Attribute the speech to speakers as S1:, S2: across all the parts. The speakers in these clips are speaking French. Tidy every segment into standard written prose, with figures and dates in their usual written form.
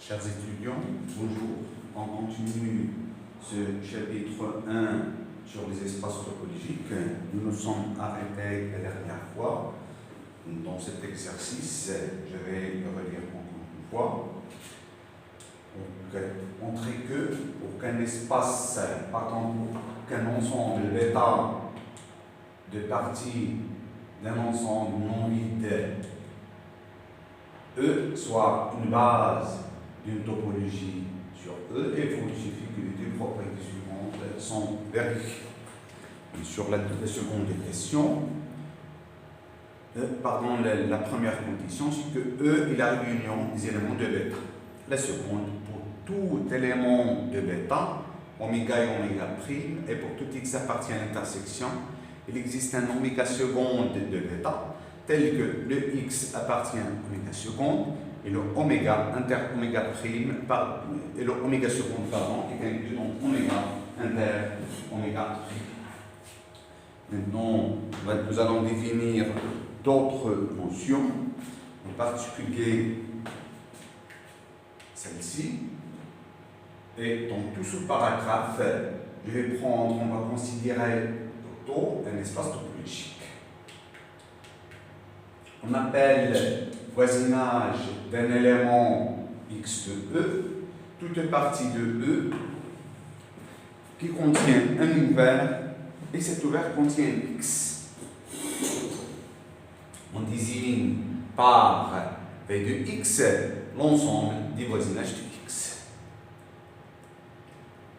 S1: Chers étudiants, bonjour. On continue ce chapitre 1 sur les espaces topologiques. Nous nous sommes arrêtés la dernière fois. Dans cet exercice, je vais le relire encore une fois. Donc, montrer que pour qu'un espace, qu'un ensemble d'états de parties d'un ensemble non vide E soit une base d'une topologie sur E, et il suffit que les deux propriétés suivantes sont vérifiées. Et sur la seconde question, la première condition, c'est que E est la réunion des éléments de bêta. La seconde, pour tout élément de bêta, oméga et oméga prime, et pour tout x appartient à l'intersection, il existe un oméga seconde de bêta, tel que le x appartient à oméga seconde, et le oméga inter oméga prime, et le oméga seconde, est inclus dans oméga inter oméga prime. Maintenant, nous allons définir d'autres notions, en particulier celle-ci. Et dans tout ce paragraphe, je vais prendre, on va considérer plutôt un espace topologique. On appelle voisinage d'un élément x de E, toute partie de E qui contient un ouvert, et cet ouvert contient x. On désigne par V de x l'ensemble des voisinages de x.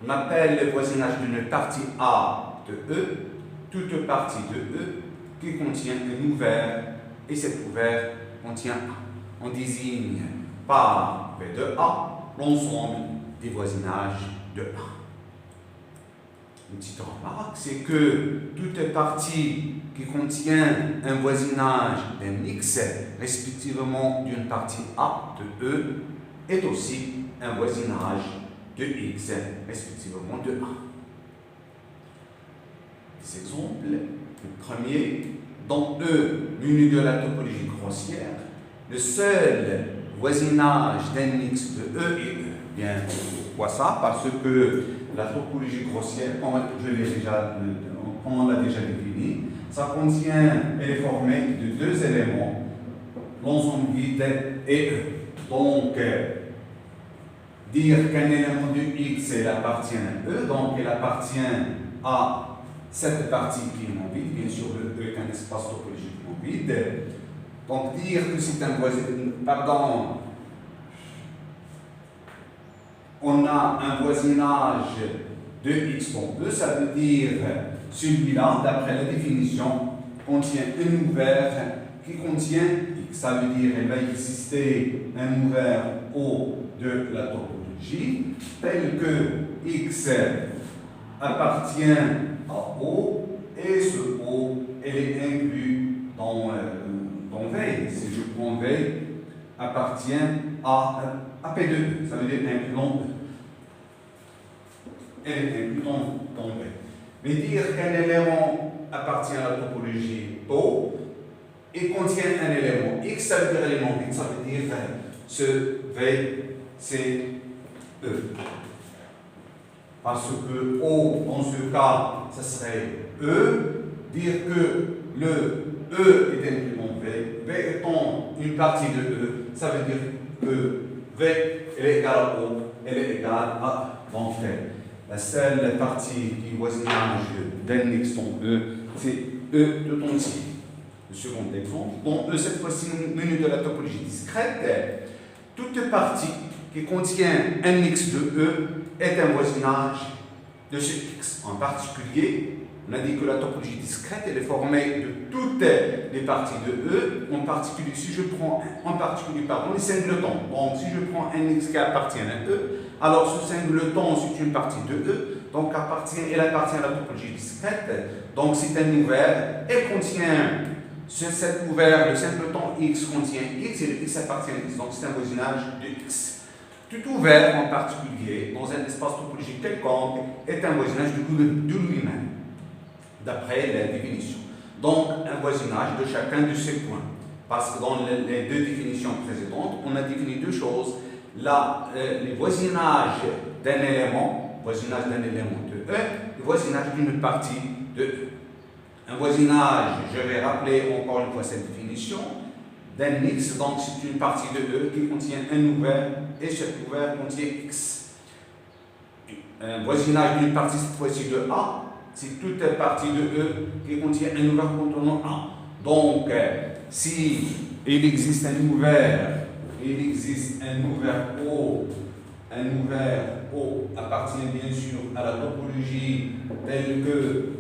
S1: On appelle le voisinage d'une partie A de E, toute partie de E qui contient un ouvert, et cet ouvert contient A. On désigne par V de A l'ensemble des voisinages de A. Une petite remarque, c'est que toute partie qui contient un voisinage d'un x, respectivement d'une partie A de E, est aussi un voisinage de x, respectivement de A. Des exemples. Le premier, dans E, l'unité de la topologie grossière, le seul voisinage d'un x de E est E. Bien, pourquoi ça? Parce que la topologie grossière, comme on l'a déjà défini, ça contient, elle est formée de deux éléments, l'ensemble vide et E. Donc, dire qu'un élément de x il appartient à E, donc il appartient à cette partie qui est non vide, bien sûr le E est un espace topologique non vide. Donc dire que c'est un on a un voisinage de x dans E, ça veut dire celui-là, d'après la définition, contient un ouvert qui contient x. Ça veut dire qu'il va exister un ouvert O de la topologie, tel que x appartient à O, et ce O, elle est inclus dans V. Si je prends V, appartient à P de E, ça veut dire inclus dans E. Elle est inclus dans V. Mais dire qu'un élément appartient à la topologie O et contient un élément X, ça veut dire élément X, ça veut dire ce V, c'est E. Parce que O, dans ce cas, ça serait E. Dire que le E est inclus dans V, V étant une partie de E, ça veut dire que V est égal à O, elle est égale à donc V. La seule partie qui est voisinage d'un x dans E, c'est E de ton ici. Le second exemple, dans E, cette fois-ci, menu de la topologie discrète, toute partie qui contient un x de E est un voisinage de ce x. En particulier, on a dit que la topologie discrète elle est formée de toutes les parties de E, en particulier si je prends les singletons. Donc si je prends un x qui appartient à E, alors ce singleton c'est une partie de E, donc elle appartient à la topologie discrète, donc c'est un ouvert, elle contient cet ouvert, le singleton x contient x et le x appartient à x, donc c'est un voisinage de x. Tout ouvert en particulier dans un espace topologique quelconque est un voisinage de lui-même, d'après la définition. Donc, un voisinage de chacun de ces points. Parce que dans les deux définitions précédentes, on a défini deux choses. les voisinages d'un élément, de E, le voisinage d'une partie de E. Un voisinage, je vais rappeler encore une fois cette définition, d'un X, donc c'est une partie de E qui contient un ouvert et cet ouvert contient X. Un voisinage d'une partie, cette fois-ci de A, c'est toute partie de E qui contient un ouvert contenant A. Donc, si il existe un ouvert O appartient bien sûr à la topologie telle que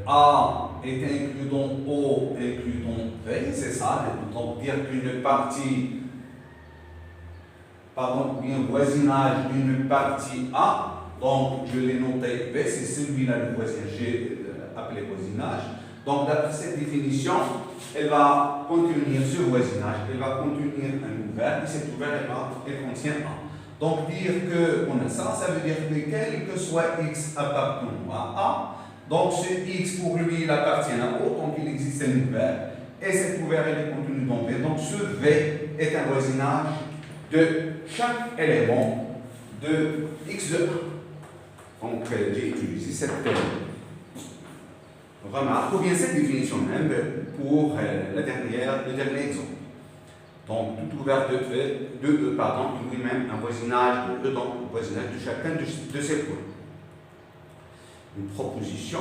S1: A est inclus dans O, inclus dans V, c'est ça, donc dire qu'une partie, bien voisinage d'une partie A, donc je l'ai noté V, c'est celui-là le voisinage, j'ai appelé voisinage. Donc d'après cette définition, elle va contenir ce voisinage, elle va contenir un ouvert, et cet ouvert, elle contient A. Donc dire qu'on a ça, ça veut dire que quel que soit X appartenant à A, donc ce X pour lui il appartient à O, donc il existe un ouvert, et cet ouvert il est contenu dans V. Donc ce V est un voisinage de chaque élément de X de A. Donc j'ai utilisé cette remarque, ou bien cette définition même pour le dernier exemple. Donc tout ouvert de E, est lui-même un voisinage de E, donc un voisinage de chacun de ces points. Une proposition,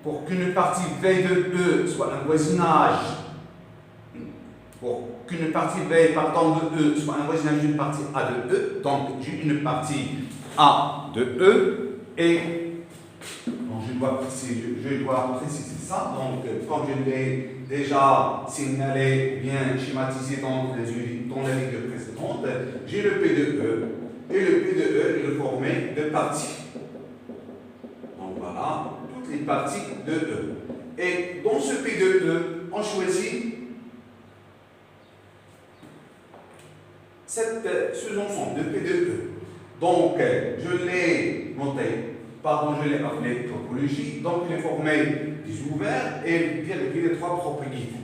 S1: pour qu'une partie V de E soit un voisinage, pour qu'une partie V partant de E soit un voisinage d'une partie A de E, donc j'ai une partie A de E, et donc je dois préciser ça. Donc comme je l'ai déjà signalé, bien schématisé dans la vidéo précédente, j'ai le P de E, et le P de E est formé de parties. Donc voilà, toutes les parties de E. Et dans ce P de E, on choisit ce ensemble de P de E. Donc, je l'ai noté, je l'ai appelé topologie, donc il est formé des ouverts et vérifié les trois propriétés.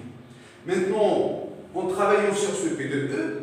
S1: Maintenant, en travaillant sur ce P de E,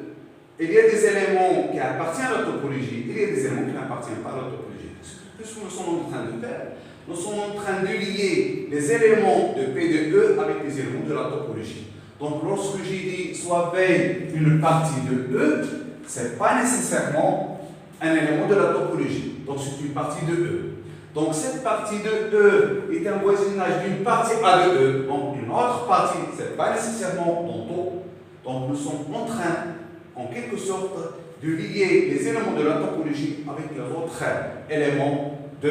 S1: il y a des éléments qui appartiennent à la topologie, il y a des éléments qui n'appartiennent pas à la topologie. Qu'est-ce que nous sommes en train de faire? Nous sommes en train de lier les éléments de P de E avec les éléments de la topologie. Donc, lorsque j'ai dit soit V une partie de E, ce n'est pas nécessairement un élément de la topologie. Donc, c'est une partie de E. Donc, cette partie de E est un voisinage d'une partie A de E. Donc, une autre partie, ce n'est pas nécessairement dans O. Donc, nous sommes en train, en quelque sorte, de lier les éléments de la topologie avec les autres éléments de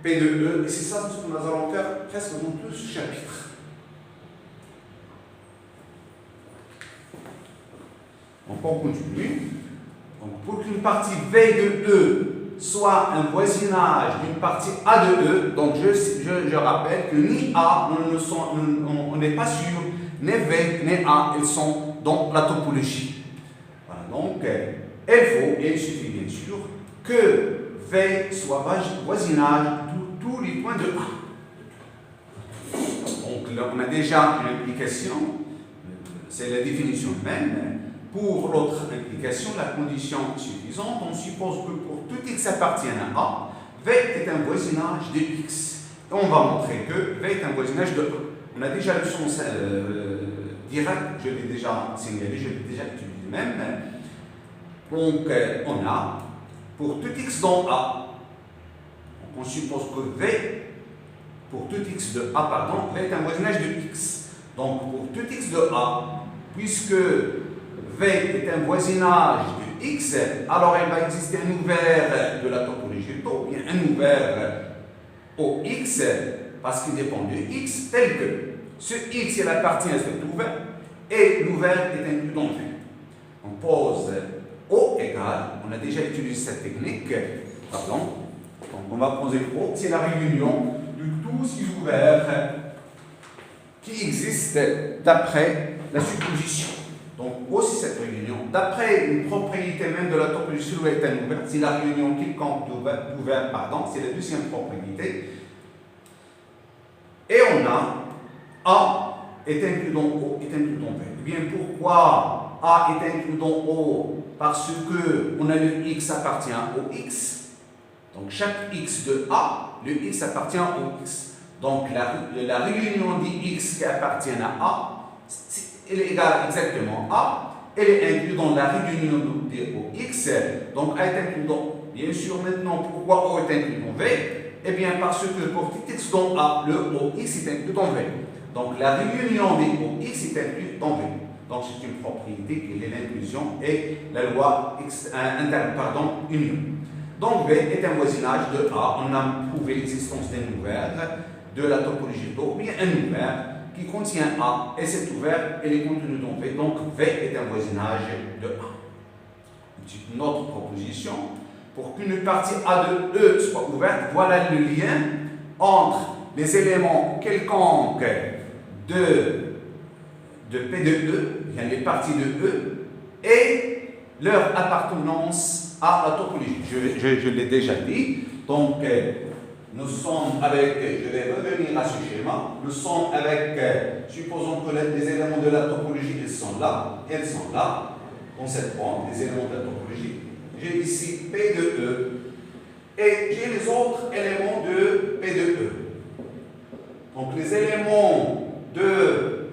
S1: P de E. Et c'est ça ce que nous allons faire presque dans tout ce chapitre. Donc, on continue. Donc, pour qu'une partie V de E soit un voisinage d'une partie A de E, donc je rappelle que ni A, on n'est pas sûr, ni V, ni A, ils sont dans la topologie. Voilà, donc, il suffit bien sûr que V soit voisinage de tous les points de A. Donc, là, on a déjà une implication, c'est la définition même. Pour l'autre implication, la condition suffisante, on suppose que pour tout X appartient à A, V est un voisinage de X. Et on va montrer que V est un voisinage de A. On a déjà le sens direct, je l'ai déjà signalé, je l'ai déjà utilisé même. Donc, on a, pour tout X dans A, on suppose que V, pour tout X de A, V est un voisinage de X. Donc, pour tout X de A, puisque V est un voisinage de X, alors il va exister un ouvert de la topologie tau, bien un ouvert OX, parce qu'il dépend de X, tel que ce X il appartient à cet ouvert, et l'ouvert est inclus dans V. On pose O égale, on a déjà utilisé cette technique, donc on va poser O, c'est la réunion de tous ces ouverts qui existent d'après la supposition. Donc, aussi cette réunion, d'après une propriété même de la topologie, si l'ouvert est un ouvert, c'est la réunion quelconque d'ouvert, c'est la deuxième propriété. Et on a A est inclus dans O est inclus dans V. Eh bien, pourquoi A est inclus dans O? Parce que on a le X appartient au X. Donc, chaque X de A, le X appartient au X. Donc, la réunion des X qui appartiennent à A, elle est égale exactement à A. Elle est inclue dans la réunion des OX. Donc, A est inclus dans. Bien sûr, maintenant, pourquoi O est inclus dans V? Eh bien, parce que pour tout X dans A, le OX est inclus dans V. Donc, la réunion des OX est inclue dans V. Donc, c'est une propriété qui est l'inclusion et la loi union. Donc, V est un voisinage de A. On a prouvé l'existence d'un ouvert de la topologie tau, ou bien un ouvert qui contient A, et cet ouvert, elle est contenue dans V. Donc, V est un voisinage de A. Une autre proposition, pour qu'une partie A de E soit ouverte, voilà le lien entre les éléments quelconques de P de E, bien les parties de E, et leur appartenance à la topologie. Je l'ai déjà dit. Donc, nous sommes avec, je vais revenir à ce schéma, nous sommes avec, supposons que les éléments de la topologie, elles sont là, dans cette bande, les éléments de la topologie. J'ai ici P de E, et j'ai les autres éléments de P de E. Donc, les éléments de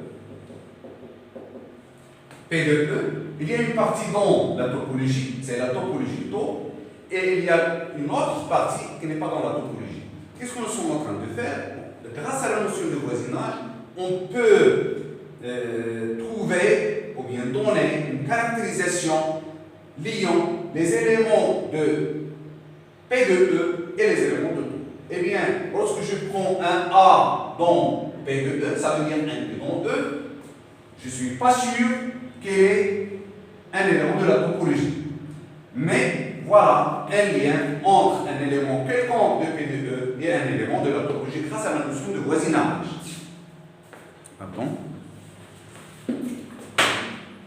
S1: P de E, il y a une partie dans la topologie, c'est la topologie tau, et il y a une autre partie qui n'est pas dans la topologie. Qu'est-ce que nous sommes en train de faire? Grâce à la notion de voisinage, on peut trouver ou bien donner une caractérisation liant les éléments de P de E et les éléments de tau. Eh bien, lorsque je prends un A dans P de E, ça veut dire inclus dans E, je ne suis pas sûr qu'il y ait un élément de la topologie. Mais voilà un lien entre un élément quelconque de P de E et un élément de la topologie grâce à la notion de voisinage. Pardon.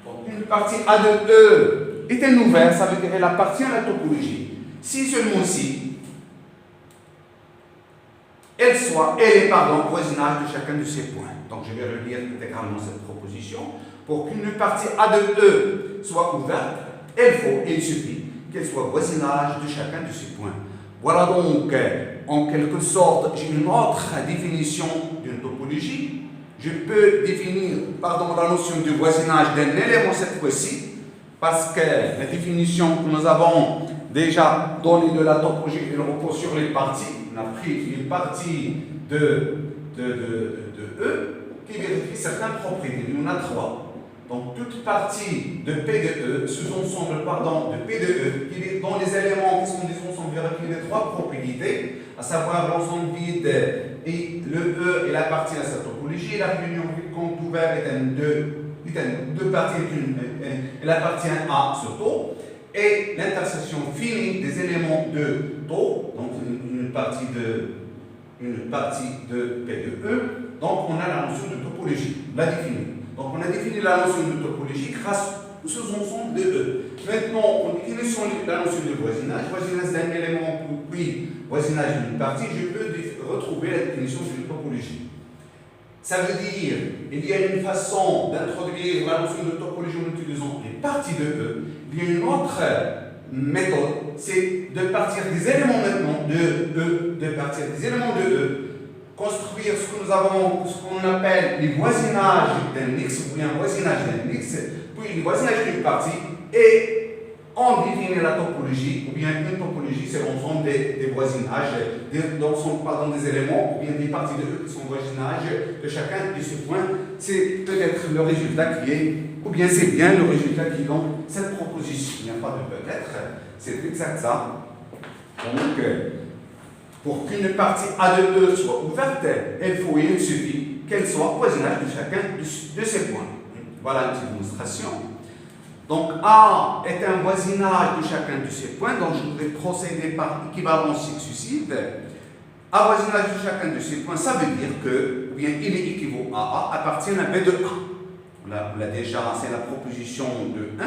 S1: Donc, une partie A de E est un ouvert, ça veut dire qu'elle appartient à la topologie. Si seulement si elle est voisinage de chacun de ces points. Donc, je vais relire intégralement cette proposition. Pour qu'une partie A de E soit ouverte, il suffit qu'elle soit voisinage de chacun de ces points. Voilà donc, en quelque sorte, j'ai une autre définition d'une topologie. Je peux définir, la notion de voisinage d'un élément cette fois-ci, parce que la définition que nous avons déjà donnée de la topologie, elle repose sur les parties. On a pris une partie de E qui vérifie certaines propriétés. Il y en a trois. Donc, toute partie de P de E, sous-ensemble, de P de E, dont les éléments qui sont des ensembles vérifient les trois propriétés, à savoir l'ensemble vide et le E, il appartient à sa topologie, la réunion vide compte ouvert est deux parties, elle appartient à ce tau, et l'intersection finie des éléments de tau, donc une partie de P de E, donc on a la notion de topologie, la définir. Donc, on a défini la notion de topologie grâce au sous-ensemble de E. Maintenant, en définissant la notion de voisinage d'un élément puis voisinage d'une partie, je peux retrouver la définition de topologie. Ça veut dire qu'il y a une façon d'introduire la notion de topologie en utilisant les parties de E. Il y a une autre méthode, c'est de partir des éléments maintenant de E, construire ce qu'on appelle les voisinages d'un X ou bien un voisinage d'un X, puis le voisinage d'une partie, et on définit la topologie, ou bien une topologie, c'est l'ensemble des voisinages, des éléments, ou bien des parties de E qui sont voisinages de chacun de ces points. C'est peut-être le résultat qui est, ou bien c'est bien le résultat qui est dans cette proposition. Il n'y a pas de peut-être, c'est exact ça. Donc, pour qu'une partie A de E soit ouverte, il suffit qu'elle soit voisinage de chacun de ces points. Voilà une petite démonstration. Donc, A est un voisinage de chacun de ces points, donc je voudrais procéder par équivalence successive. A voisinage de chacun de ces points, ça veut dire que, ou bien il est équivaut à A, appartient à B de A. On l'a déjà, c'est la proposition de 1.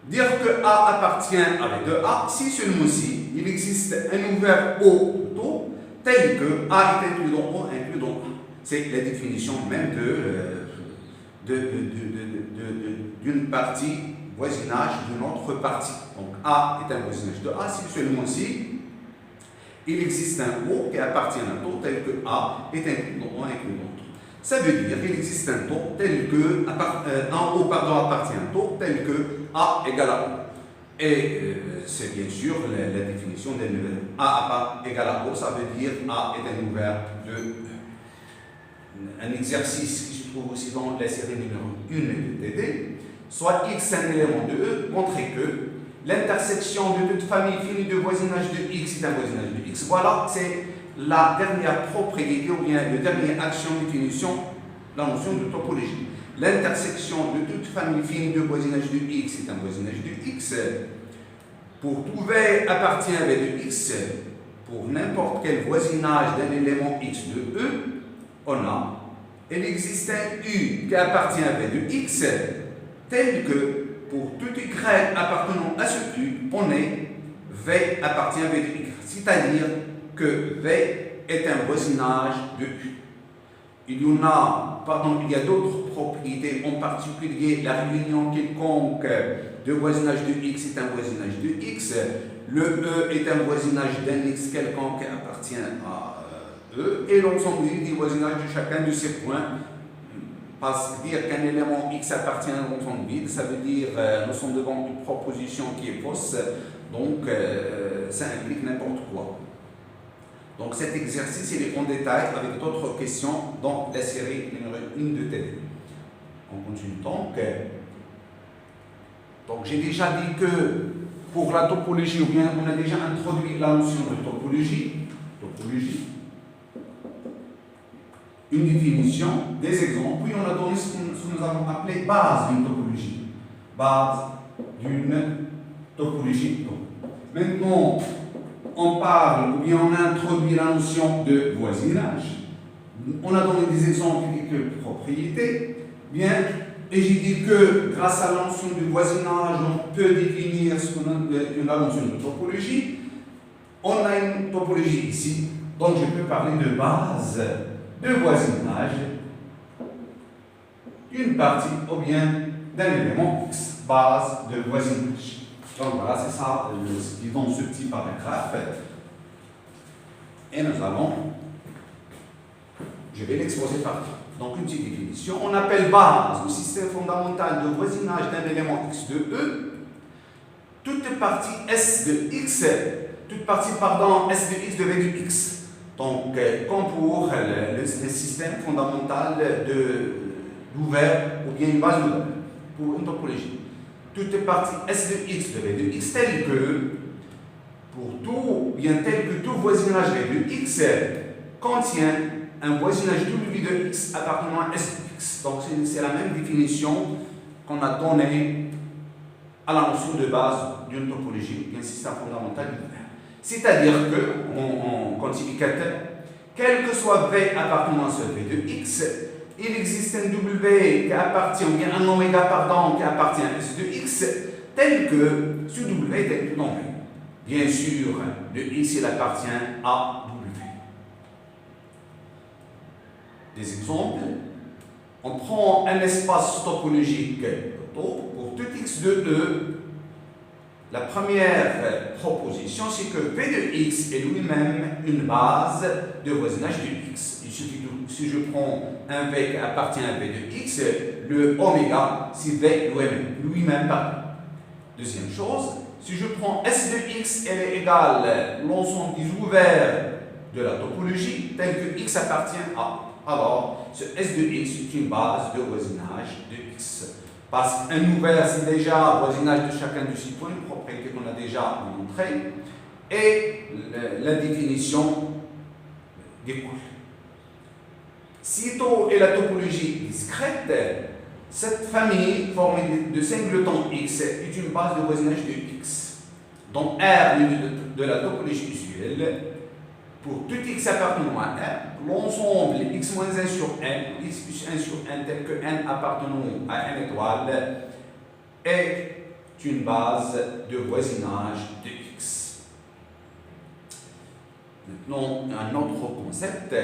S1: Dire que A appartient à B de A, si seulement si il existe un ouvert O tau tel que A est inclus dans O, inclus dans A. c'est la définition même d'une partie voisinage d'une autre partie. Donc A est un voisinage de A si seulement si il existe un O qui appartient à un taux tel que A est inclus dans l'autre. Ça veut dire qu'il existe un taux tel que un O appartient à un taux tel que A égale à O. Et c'est bien sûr la définition d'un A égale à O, ça veut dire A est un ouvert de un exercice qui se trouve aussi dans la série numéro 1 de TD, soit X un élément de E, montrer que l'intersection de toute famille finie de voisinage de X est un voisinage de X. Voilà, c'est la dernière propriété ou bien la dernière action de définition de la notion de topologie. L'intersection de toute famille finie de voisinage de X est un voisinage de X. Pour tout V appartient à V de X, pour n'importe quel voisinage d'un élément X de E, on a, il existe un U qui appartient à V de X, tel que pour tout Y appartenant à ce U, on est V appartient à V de Y. C'est-à-dire que V est un voisinage de U. Il y a d'autres propriétés, en particulier la réunion quelconque de voisinage de X est un voisinage de X. Le E est un voisinage d'un X quelconque qui appartient à E. Et l'ensemble des voisinages de chacun de ces points. Parce que dire qu'un élément X appartient à un ensemble vide, ça veut dire nous sommes devant une proposition qui est fausse, donc ça implique n'importe quoi. Donc cet exercice il est en détail avec d'autres questions dans la série numéro 1 de TD. On continue donc j'ai déjà dit que pour la topologie, ou bien on a déjà introduit la notion de topologie, une définition, des exemples, puis on a donné ce que nous avons appelé base d'une topologie. Base d'une topologie. Maintenant, on parle, ou bien on a introduit la notion de voisinage. On a donné des exemples de quelques propriétés. Bien, et j'ai dit que grâce à la notion de voisinage, on peut définir ce qu'on a la notion de topologie. On a une topologie ici, donc je peux parler de base de voisinage d'une partie ou bien d'un élément X, base de voisinage. Donc voilà, c'est ça ce qui est dans ce petit paragraphe. Et nous allons, je vais l'exposer par là. Donc une petite définition, on appelle base au système fondamental de voisinage d'un élément X de E, toute partie S de X, S de X de V de X. Donc, comme pour le système fondamental d'ouvert ou bien une base ouverte pour une topologie. Toute partie S de X de V de X telle que, tel que tout voisinage V de X contient un voisinage W de X appartenant à S de X. Donc, c'est la même définition qu'on a donnée à la notion de base d'une topologie, d'un système fondamental ouvert. C'est-à-dire que, en quantificateur, quel que soit V appartenant à ce V de X, il existe un W qui appartient, ou bien un oméga, qui appartient à S de X, tel que ce W est inclus dans V. Bien sûr, le X, il appartient à W. Des exemples. On prend un espace topologique pour tout X de E. La première proposition, c'est que V de X est lui-même une base de voisinage de X. Il suffit que si je prends un V qui appartient à V de X, le oméga, c'est V lui-même. Deuxième chose, si je prends S de X, elle est égale à l'ensemble des ouverts de la topologie, tel que X appartient à. Alors, ce S de X est une base de voisinage de X. Parce qu'un ouvert, c'est déjà voisinage de chacun de ces points, une propriété qu'on a déjà montrée, et la définition découle. Si tau est la topologie discrète, cette famille formée de singletons X est une base de voisinage de X. Donc R de la topologie usuelle, pour tout X appartenant à R, l'ensemble X-1 sur N, X plus 1 sur N, tel que N appartenant à N étoile, est une base de voisinage de X. Maintenant, un autre concept,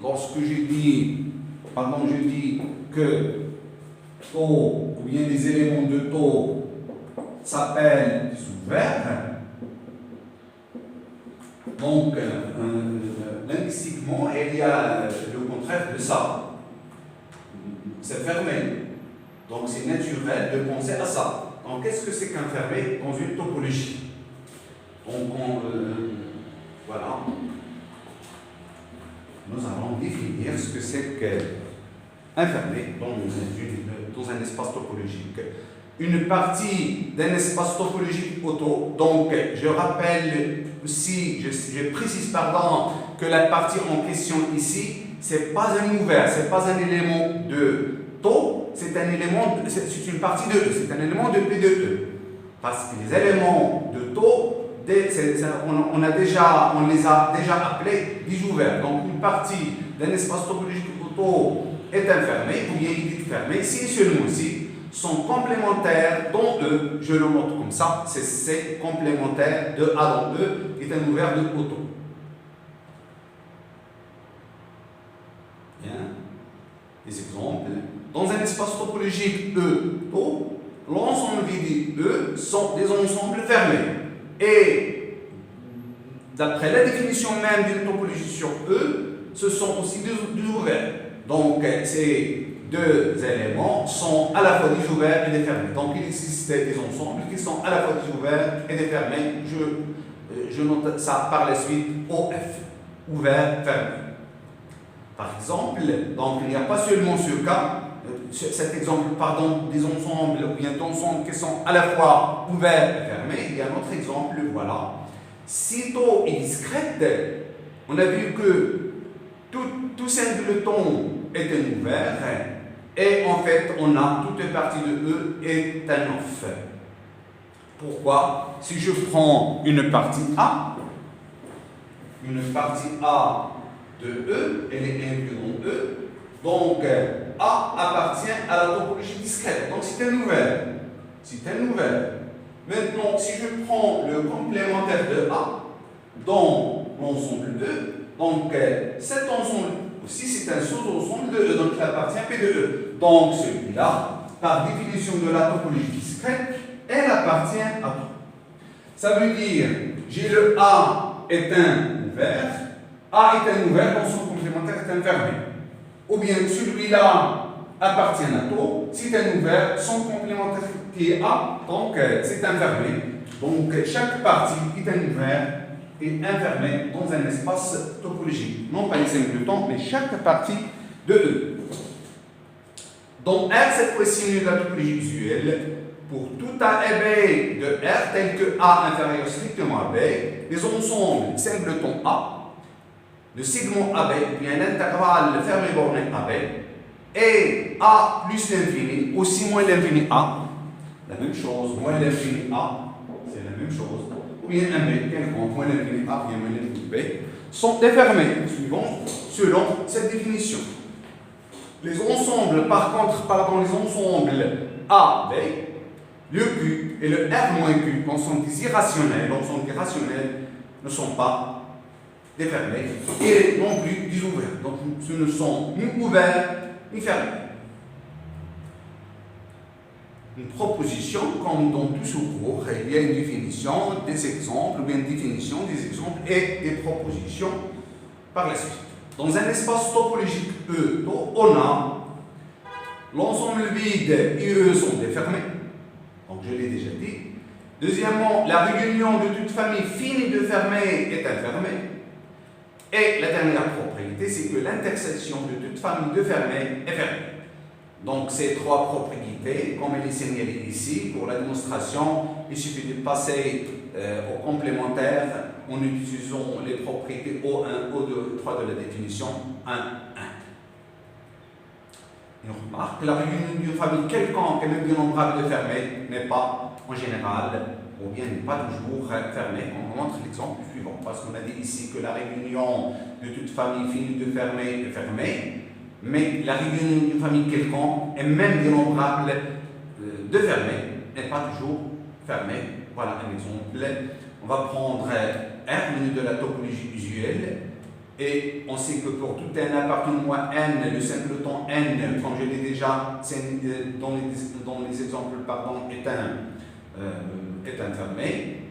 S1: lorsque je dis que taux ou bien les éléments de taux s'appellent ouverts, donc linguistiquement, il y a le contraire de ça. C'est fermé. Donc c'est naturel de penser à ça. Donc qu'est-ce que c'est qu'un fermé dans une topologie? Donc voilà. Nous allons définir ce que c'est qu'un fermé dans un espace topologique. Une partie d'un espace topologique auto. Donc je rappelle aussi, je précise que la partie en question ici, c'est pas un ouvert, c'est pas un élément de taux, c'est une partie de E, c'est un élément de P de E. Parce que les éléments de taux, on les a déjà appelés disouverts. Donc une partie d'un espace topologique auto est fermé, ou bien il est fermé, si seulement si sont complémentaires dont E, je le montre comme ça, c'est C complémentaire de A dans E est un ouvert de auto. Bien. Des exemples. Dans un espace topologique E, tau, l'ensemble des E sont des ensembles fermés. Et d'après la définition même d'une topologie sur E, ce sont aussi des ouverts. Donc ces deux éléments sont à la fois des ouverts et des fermés. Donc il existe des ensembles qui sont à la fois des ouverts et des fermés. Je note ça par la suite OF, ouvert, fermé. Par exemple, donc il n'y a pas seulement ce cas, cet exemple, des ensembles ou bien d'ensembles qui sont à la fois ouverts et fermés. Il y a un autre exemple, voilà. Si taux est discrète, on a vu que tout singleton est un ouvert et en fait on a toute partie de E est un off. Pourquoi? Si je prends une partie A de E, elle est incluse dans E, donc A appartient à la topologie discrète, donc c'est un ouvert. Maintenant, si je prends le complémentaire de A dans l'ensemble E, donc cet ensemble aussi c'est un sous-ensemble de E, donc il appartient à P de E. Donc celui-là, par définition de la topologie discrète, elle appartient à tout. Ça veut dire, j'ai le A est un ouvert, A est un ouvert, donc son complémentaire est un fermé. Ou bien celui-là appartient à taux, c'est un ouvert, son complémentaire qui est A, donc c'est un fermé. Donc chaque partie est un ouvert et un fermé dans un espace topologique. Non pas les singletons, mais chaque partie de E. Donc R, cette fois-ci, de la topologie usuelle. Pour tout A et B de R, tel que A inférieur strictement à B, les ensembles singletons A, le segment AB, ou bien l'intégrale fermé borné AB, et A plus l'infini, aussi moins l'infini A, la même chose, moins l'infini A, c'est la même chose, ou bien un B, quelconque, moins l'infini A, bien moins l'infini B, sont défermés, selon cette définition. Les ensembles, par contre, les ensembles A, B, le Q et le R moins Q, l'ensemble des irrationnels, ne sont pas défermés et non plus des ouverts. Donc ce ne sont ni ouverts ni fermés. Une proposition, comme dans tout ce cours, il y a une définition, des exemples, ou bien une définition des exemples et des propositions par la suite. Dans un espace topologique E, on a l'ensemble vide et E sont défermés. Donc je l'ai déjà dit. Deuxièmement, la réunion de toute famille finie de fermés est infermée. Et la dernière propriété, c'est que l'intersection de toute famille de fermés est fermée. Donc ces trois propriétés, comme elle est signalée ici, pour la démonstration, il suffit de passer au complémentaire en utilisant les propriétés O1, O2, O3 de la définition 1, 1. Et on remarque que la réunion d'une famille quelconque et même dénombrable de fermés n'est pas en général, ou bien n'est pas toujours fermée. On montre l'exemple suivant, parce qu'on a dit ici que la réunion de toute famille finie de fermés est fermée, mais la réunion d'une famille quelconque et même dénombrable de fermés n'est pas toujours fermée. Voilà un exemple. On va prendre R, de la topologie usuelle. Et on sait que pour tout n appartenant à n, le singleton n, comme je l'ai déjà dans les exemples, est fermé.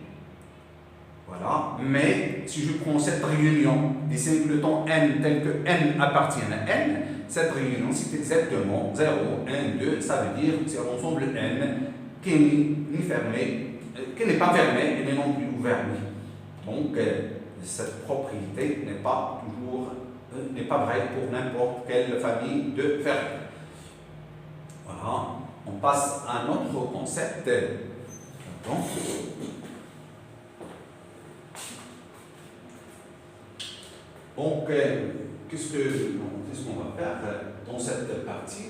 S1: Voilà. Mais si je prends cette réunion des singletons n tels que n appartiennent à n, cette réunion c'est exactement 0, 1, 2, ça veut dire que c'est l'ensemble n qui n'est pas fermé et n'est non plus ouvert. Donc, cette propriété n'est pas vraie pour n'importe quelle famille de fermiers. Voilà. On passe à un autre concept. Donc, qu'est-ce qu'on va faire dans cette partie?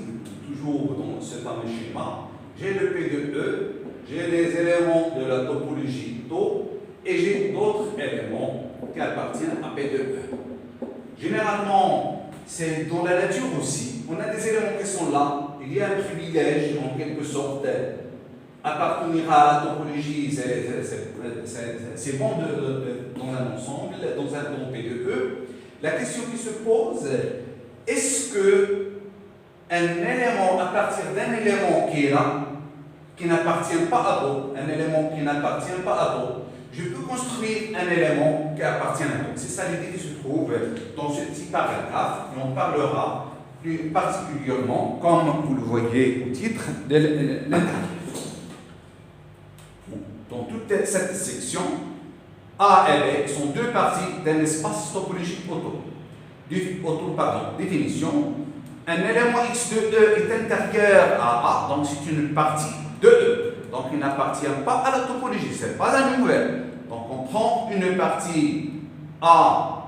S1: Toujours dans ce fameux schéma, j'ai le P de E, j'ai les éléments de la topologie tau, et j'ai d'autres éléments qui appartiennent à P de E. Généralement, c'est dans la nature aussi. On a des éléments qui sont là. Il y a un privilège, en quelque sorte, appartenir à la topologie. C'est bon dans un ensemble, dans un P de E. La question qui se pose, est-ce que un élément, à partir d'un élément qui est là, qui n'appartient pas à tau, un élément qui n'appartient pas à tau, je peux construire un élément qui appartient à tau. C'est ça l'idée qui se trouve dans ce petit paragraphe, et on parlera plus particulièrement, comme vous le voyez au titre, de l'intérieur. Dans toute cette section, A et B sont deux parties d'un espace topologique auto. Définition. Un élément x de E est intérieur à A, donc c'est une partie de E. Donc il n'appartient pas à la topologie, ce n'est pas un nouvel. Donc on prend une partie A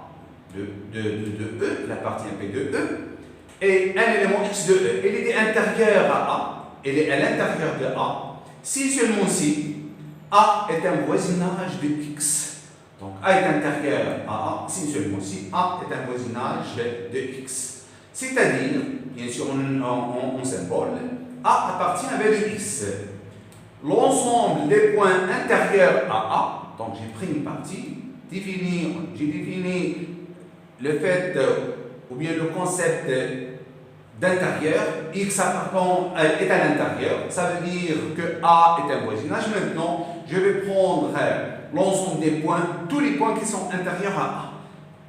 S1: de E, la partie P de E, et un élément x de E. Il est intérieur à A, il est à l'intérieur de A, si seulement si A est un voisinage de x. Donc A est intérieur à A, si seulement si A est un voisinage de x. C'est-à-dire, bien sûr en symbole, A appartient à B de x. L'ensemble des points intérieurs à A, donc j'ai pris une partie, j'ai défini le fait, ou bien le concept d'intérieur, x est à l'intérieur, ça veut dire que A est un voisinage. Maintenant, je vais prendre l'ensemble des points, tous les points qui sont intérieurs à A.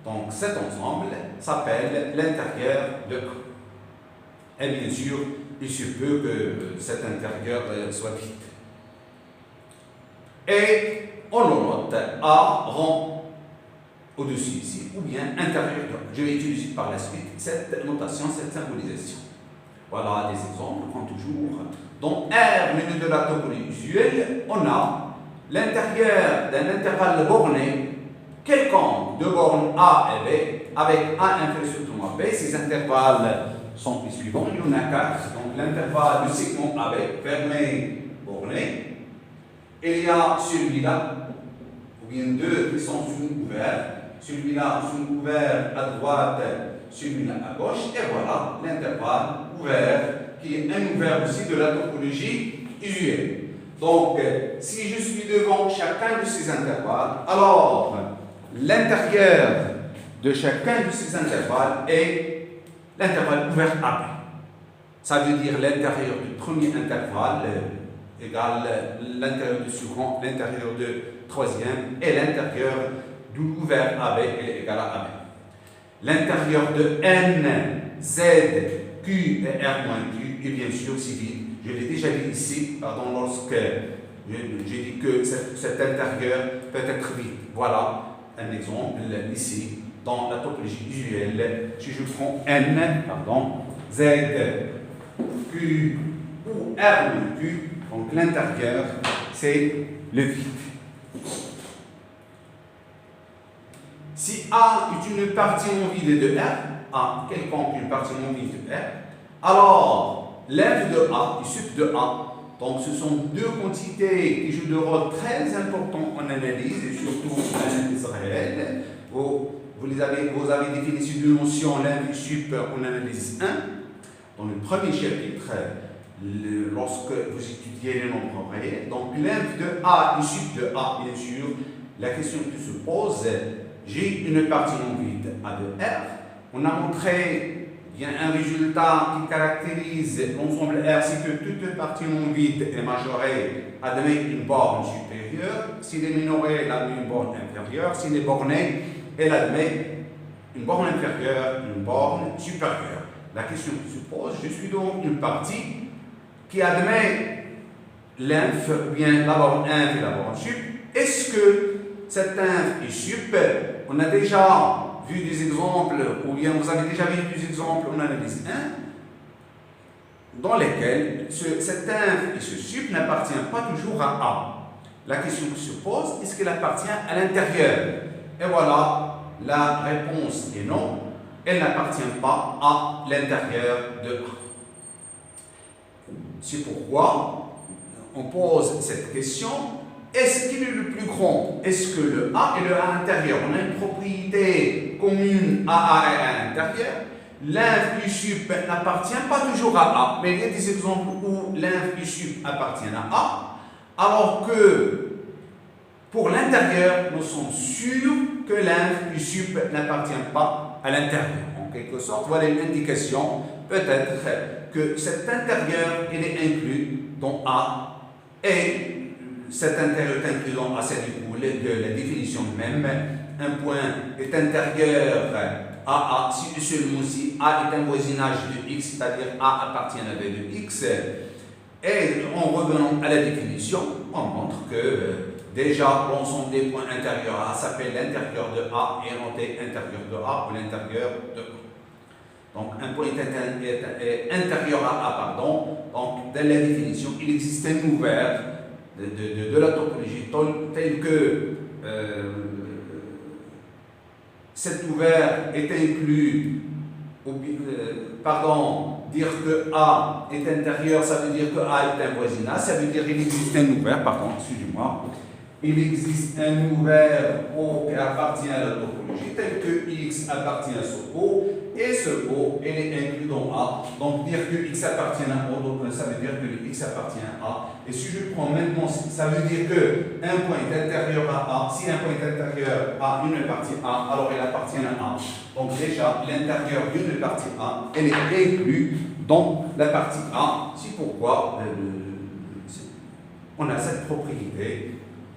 S1: Donc cet ensemble s'appelle l'intérieur de A. Et bien sûr, il se peut que cet intérieur soit vide. Et on le note, A rend au-dessus ici, ou bien intérieur de A. Je vais utiliser par la suite cette notation, cette symbolisation. Voilà des exemples, comme toujours. Dans R, menu de la topologie usuelle, on a l'intérieur d'un intervalle borné quelconque de bornes A et B, avec A inférieur sur B. Ces intervalles sont les suivants. Il y en a 4. Donc l'intervalle du segment AB, fermé, borné. Il y a celui-là, ou bien deux qui sont sous-ouverts. Celui-là sous-ouvert à droite, celui-là à gauche. Et voilà l'intervalle ouvert, qui est un ouvert aussi de la topologie usuelle. Donc, si je suis devant chacun de ces intervalles, alors l'intérieur de chacun de ces intervalles est l'intervalle ouvert AB. Ça veut dire l'intérieur du premier intervalle égale l'intérieur du second, l'intérieur du troisième, et l'intérieur de ouvert AB est égal à AB. L'intérieur de N, Z, Q et R moins Q est bien sûr c'est vide. Je l'ai déjà dit ici, lorsque j'ai dit que cet intérieur peut être vide. Voilà un exemple ici dans la topologie usuelle. Si je prends N, Z, Q ou R moins Q, donc l'intérieur c'est le vide. Si A est une partie non vide de R, A quelconque une partie non vide de R, alors l'inf de A et sup de A, donc ce sont deux quantités qui jouent un rôle très important en analyse et surtout en analyse réelle. Vous avez défini ces deux notions, l'inf et sup en analyse 1. Dans le premier chapitre, lorsque vous étudiez les nombres réels, donc l'inf de A et sup de A, bien sûr, la question qui se pose, j'ai une partie non vide A de R. On a montré qu'il y a un résultat qui caractérise l'ensemble R, c'est que toute partie non vide est majorée, admet une borne supérieure. S'il est minoré, elle admet une borne inférieure. S'il est borné, elle admet une borne inférieure, une borne supérieure. La question se pose, je suis donc une partie qui admet l'inf, bien la borne inf et la borne sup. Est-ce que cette inf et sup, on a déjà vu des exemples, ou bien vous avez déjà vu des exemples en analyse 1, dans lesquels cette inf et ce sup n'appartiennent pas toujours à A. La question qui se pose, est-ce qu'elle appartient à l'intérieur? Et voilà, la réponse est non, elle n'appartient pas à l'intérieur de A. C'est pourquoi on pose cette question. Est-ce qu'il est le plus grand? Est-ce que le A et le A à l'intérieur, on a une propriété commune AA et à l'intérieur? L'inf et sup n'appartient pas toujours à A, mais il y a des exemples où l'inf et sup appartiennent à A, alors que pour l'intérieur, nous sommes sûrs que l'inf et sup n'appartient pas à l'intérieur. En quelque sorte, voilà une indication, peut-être, que cet intérieur, il est inclus dans A, et cet intérieur est inclus dans A, ça découle de la définition même. Un point est intérieur à A si seulement si A est un voisinage de X, c'est-à-dire A appartient à V de X. Et en revenant à la définition, on montre que déjà l'ensemble des points intérieurs à A s'appelle l'intérieur de A et noté intérieur de A ou l'intérieur de A. Donc un point est intérieur à A, pardon. Donc dans la définition, il existe un ouvert de la topologie tel que cet ouvert est inclus, dire que A est intérieur, ça veut dire que A est un voisinage, ça veut dire qu'il existe un ouvert, excusez-moi, il existe un ouvert O qui appartient à la topologie, tel que X appartient à ce O, et ce O, il est inclus dans A. Donc dire que X appartient à O, ça veut dire que le X appartient à A. Et si je prends maintenant, ça veut dire qu'un point est intérieur à A. Si un point est intérieur à une partie A, alors il appartient à A. Donc déjà, l'intérieur d'une partie A, elle est inclue dans la partie A. C'est pourquoi on a cette propriété.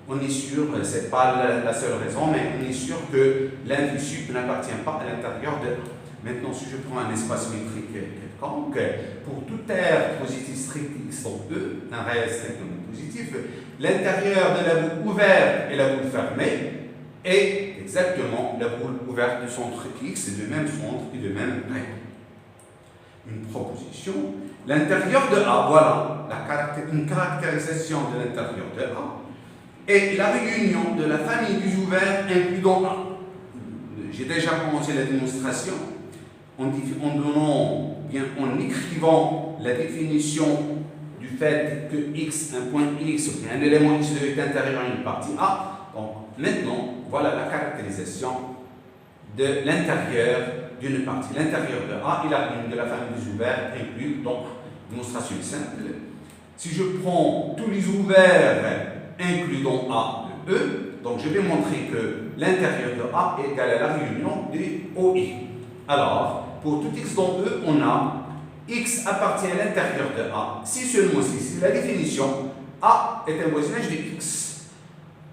S1: On est sûr, ce n'est pas la seule raison, mais on est sûr que l'inf et sup n'appartient pas à l'intérieur de A. Maintenant, si je prends un espace métrique quelconque, pour toute aire positive stricte X dans E, un réel strictement positif, l'intérieur de la boule ouverte et la boule fermée est exactement la boule ouverte du centre X, et de même centre et de même règle. Une proposition. L'intérieur de A, voilà une caractérisation de l'intérieur de A, et la réunion de la famille des ouverts inclus dans A. J'ai déjà commencé la démonstration en écrivant la définition du fait que X, un point X, ou un élément X est intérieur à une partie A. Donc maintenant, voilà la caractérisation de l'intérieur d'une partie. L'intérieur de A et la réunion de la famille des ouverts inclus dans A. Démonstration simple. Si je prends tous les ouverts inclus dans A de E, donc je vais montrer que l'intérieur de A est égal à la réunion des OI. Alors, pour tout X dans E, on a X appartient à l'intérieur de A, si seulement si la définition A est un voisinage de X.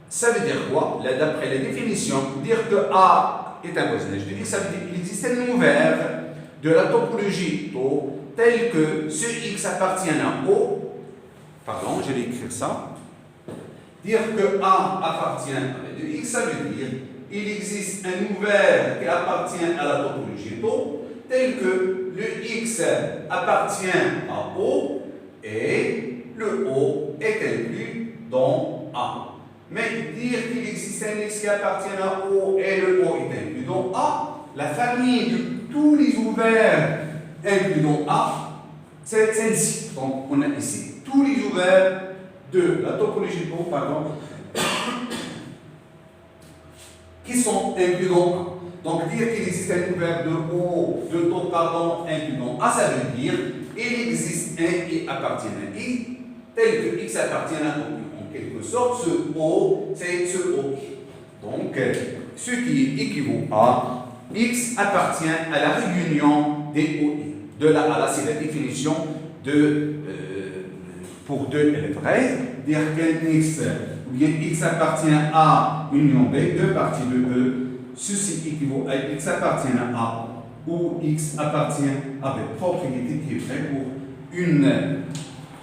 S1: Ça veut dire quoi? D'après la définition, dire que A est un voisinage de X, ça veut dire qu'il existe un ouvert de la topologie tau tel que ce X appartient à O. Pardon, je vais écrire ça. Dire que A appartient à V de X, ça veut dire qu'il existe un ouvert qui appartient à la topologie tau, tel que le X appartient à O et le O est inclus dans A. Mais dire qu'il existe un X qui appartient à O et le O est inclus dans A, la famille de tous les ouverts inclus dans A, c'est celle-ci. Donc on a ici tous les ouverts de la topologie de O, qui sont inclus dans A. Donc dire qu'il existe un ouvert de O, de tau, inclus dans A, ça veut dire qu'il existe un I appartient à I, tel que X appartient à O. En quelque sorte, ce O, c'est ce O. Donc, ce qui équivaut à X appartient à la réunion des OI. De là à là, c'est la définition de, pour 2 elle est vraie, dire qu'un X, ou bien X appartient à union B, 2 parties de E, ceci équivaut à X appartient à A, ou X appartient à B. Propriété qui est vraie pour une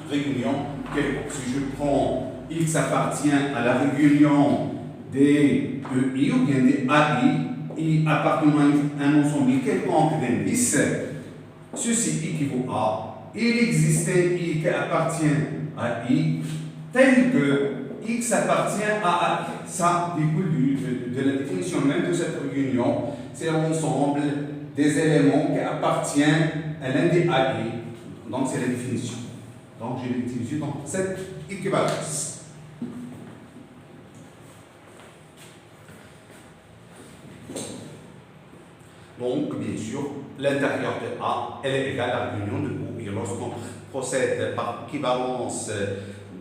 S1: réunion quelconque. Si je prends X appartient à la réunion des EI ou bien des AI, I appartenant à un ensemble quelconque d'indices, ceci équivaut à il existait I qui appartient à I, tel que X appartient à A. Ça découle de la définition même de cette réunion. C'est l'ensemble des éléments qui appartiennent à l'un des AI. Donc c'est la définition. Donc j'ai utilisé cette équivalence. Donc, bien sûr, l'intérieur de A, elle est égale à la réunion de O. Et lorsqu'on procède par équivalence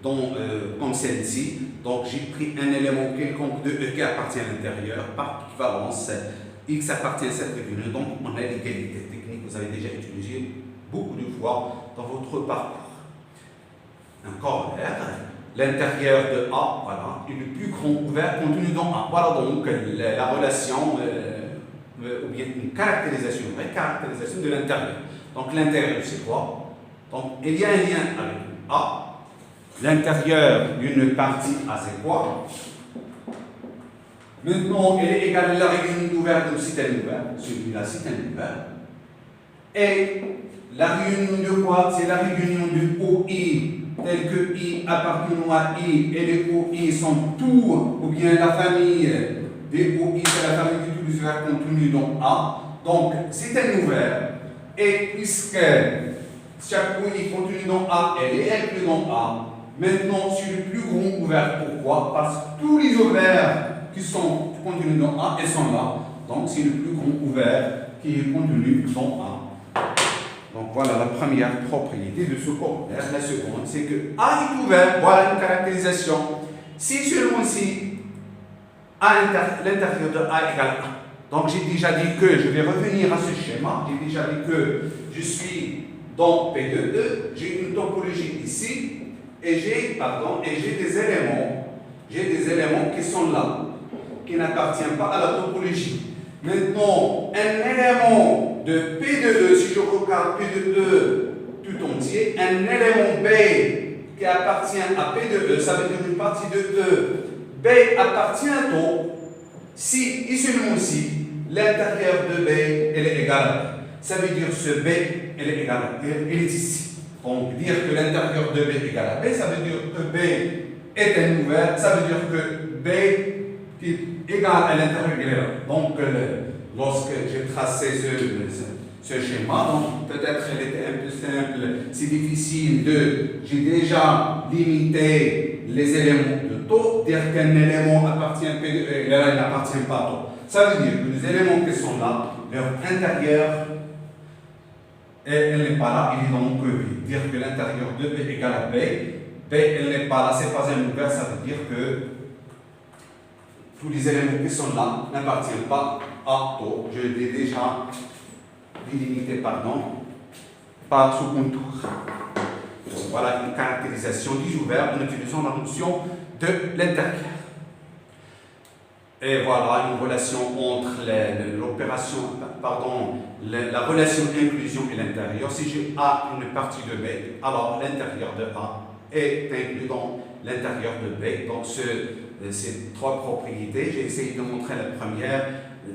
S1: comme celle-ci, donc j'ai pris un élément quelconque de E qui appartient à l'intérieur, par équivalence, X appartient à cette réunion, donc on a l'égalité technique, vous avez déjà utilisé beaucoup de fois dans votre parcours. Un corollaire, l'intérieur de A, voilà, est le plus grand ouvert contenu dans A. Voilà donc la relation, ou bien une caractérisation, une vraie caractérisation de l'intérieur. Donc l'intérieur, c'est quoi? Donc il y a un lien avec A. L'intérieur d'une partie A, c'est quoi? Maintenant, elle est égale à la réunion ouverte, donc c'est un ouvert. Celui-là, c'est un ouvert. Et la réunion de quoi? C'est la réunion de OI, tel que I appartenant à I, et les OI sont tout, ou bien la famille des OI, c'est la famille de tous les ouverts contenus dans A. Donc, c'est un ouvert. Et puisque chaque OI contenu dans A, elle est inclue dans A, maintenant, c'est le plus grand ouvert. Pourquoi? Parce que tous les ouverts qui sont contenus dans A, elles sont là. Donc, c'est le plus grand ouvert qui est contenu dans A. Donc, voilà la première propriété de ce corollaire. La seconde, c'est que A est ouvert. Voilà une caractérisation. Si seulement si l'intérieur de A égale 1. Donc, j'ai déjà dit que, je vais revenir à ce schéma, j'ai déjà dit que je suis dans P de E, j'ai une topologie ici, et j'ai des éléments qui sont là, qui n'appartiennent pas à la topologie. Maintenant, un élément de P de E, si je regarde P de E tout entier, un élément B qui appartient à P de E, ça veut dire une partie de E, B appartient à O, si et seulement si l'intérieur de B elle est égale à B. Ça veut dire ce B elle est égale à B, elle est ici. Donc dire que l'intérieur de B est égal à B, ça veut dire que B est un ouvert, ça veut dire que B qui est égal à l'intérieur, il est là. Donc lorsque j'ai tracé ce schéma, donc peut-être elle était un peu simple, c'est difficile j'ai déjà limité les éléments de taux, dire qu'un élément appartient à P de E, et là il n'appartient pas à taux. Ça veut dire que les éléments qui sont là, leur intérieur, elle n'est pas là, il est donc vide. Dire que l'intérieur de B égale à B, elle n'est pas là, c'est pas un ouvert, ça veut dire que tous les éléments qui sont là n'appartiennent pas à taux. Je l'ai déjà délimité, par ce contour. Voilà une caractérisation des ouverts en utilisant la notion de l'intérieur. Et voilà une relation entre la relation inclusion et l'intérieur. Si j'ai A une partie de B, alors l'intérieur de A est inclus dans l'intérieur de B. Donc ces trois propriétés, j'ai essayé de montrer la première,